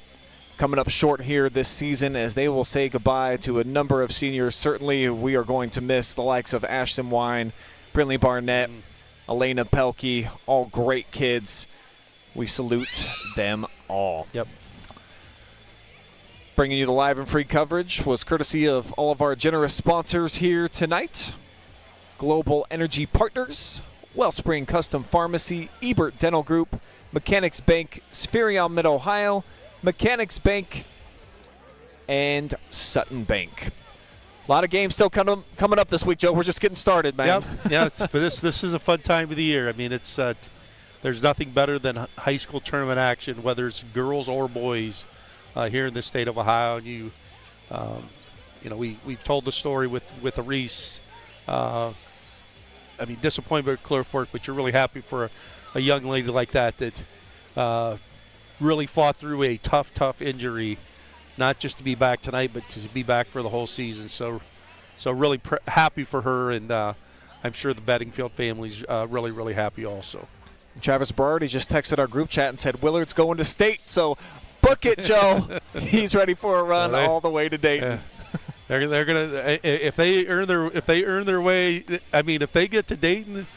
coming up short here this season, as they will say goodbye to a number of seniors. Certainly we are going to miss the likes of Ashton Wine, Brinley Barnett, Elena Pelkey, all great kids. We salute them all. Yep. Bringing you the live and free coverage was courtesy of all of our generous sponsors here tonight. Global Energy Partners, Wellspring Custom Pharmacy, Ebert Dental Group, Mechanics Bank, Spherion Mid-Ohio, Mechanics Bank, and Sutton Bank. A lot of games still coming up this week, Joe. We're just getting started, man. But this is a fun time of the year. I mean, it's there's nothing better than high school tournament action, whether it's girls or boys, here in the state of Ohio. And we've told the story with Reese. I mean, disappointed with Clear Fork, but you're really happy for a young lady like that really fought through a tough injury, not just to be back tonight, but to be back for the whole season. So really happy for her, and I'm sure the Bedingfield family's really, really happy also. Travis Berardi just texted our group chat and said Willard's going to state, so book it, Joe. He's ready for a run all the way to Dayton. They're gonna if they earn their way. I mean, if they get to Dayton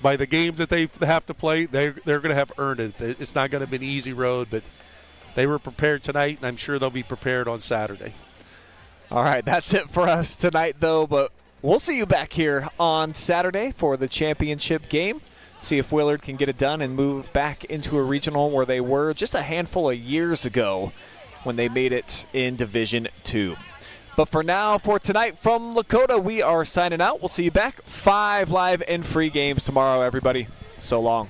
by the games that they have to play, they're gonna have earned it. It's not gonna be an easy road, but they were prepared tonight, and I'm sure they'll be prepared on Saturday. All right, that's it for us tonight, though. But we'll see you back here on Saturday for the championship game. See if Willard can get it done and move back into a regional where they were just a handful of years ago when they made it in Division II. But for now, for tonight from Lakota, we are signing out. We'll see you back 5 live and free games tomorrow, everybody. So long.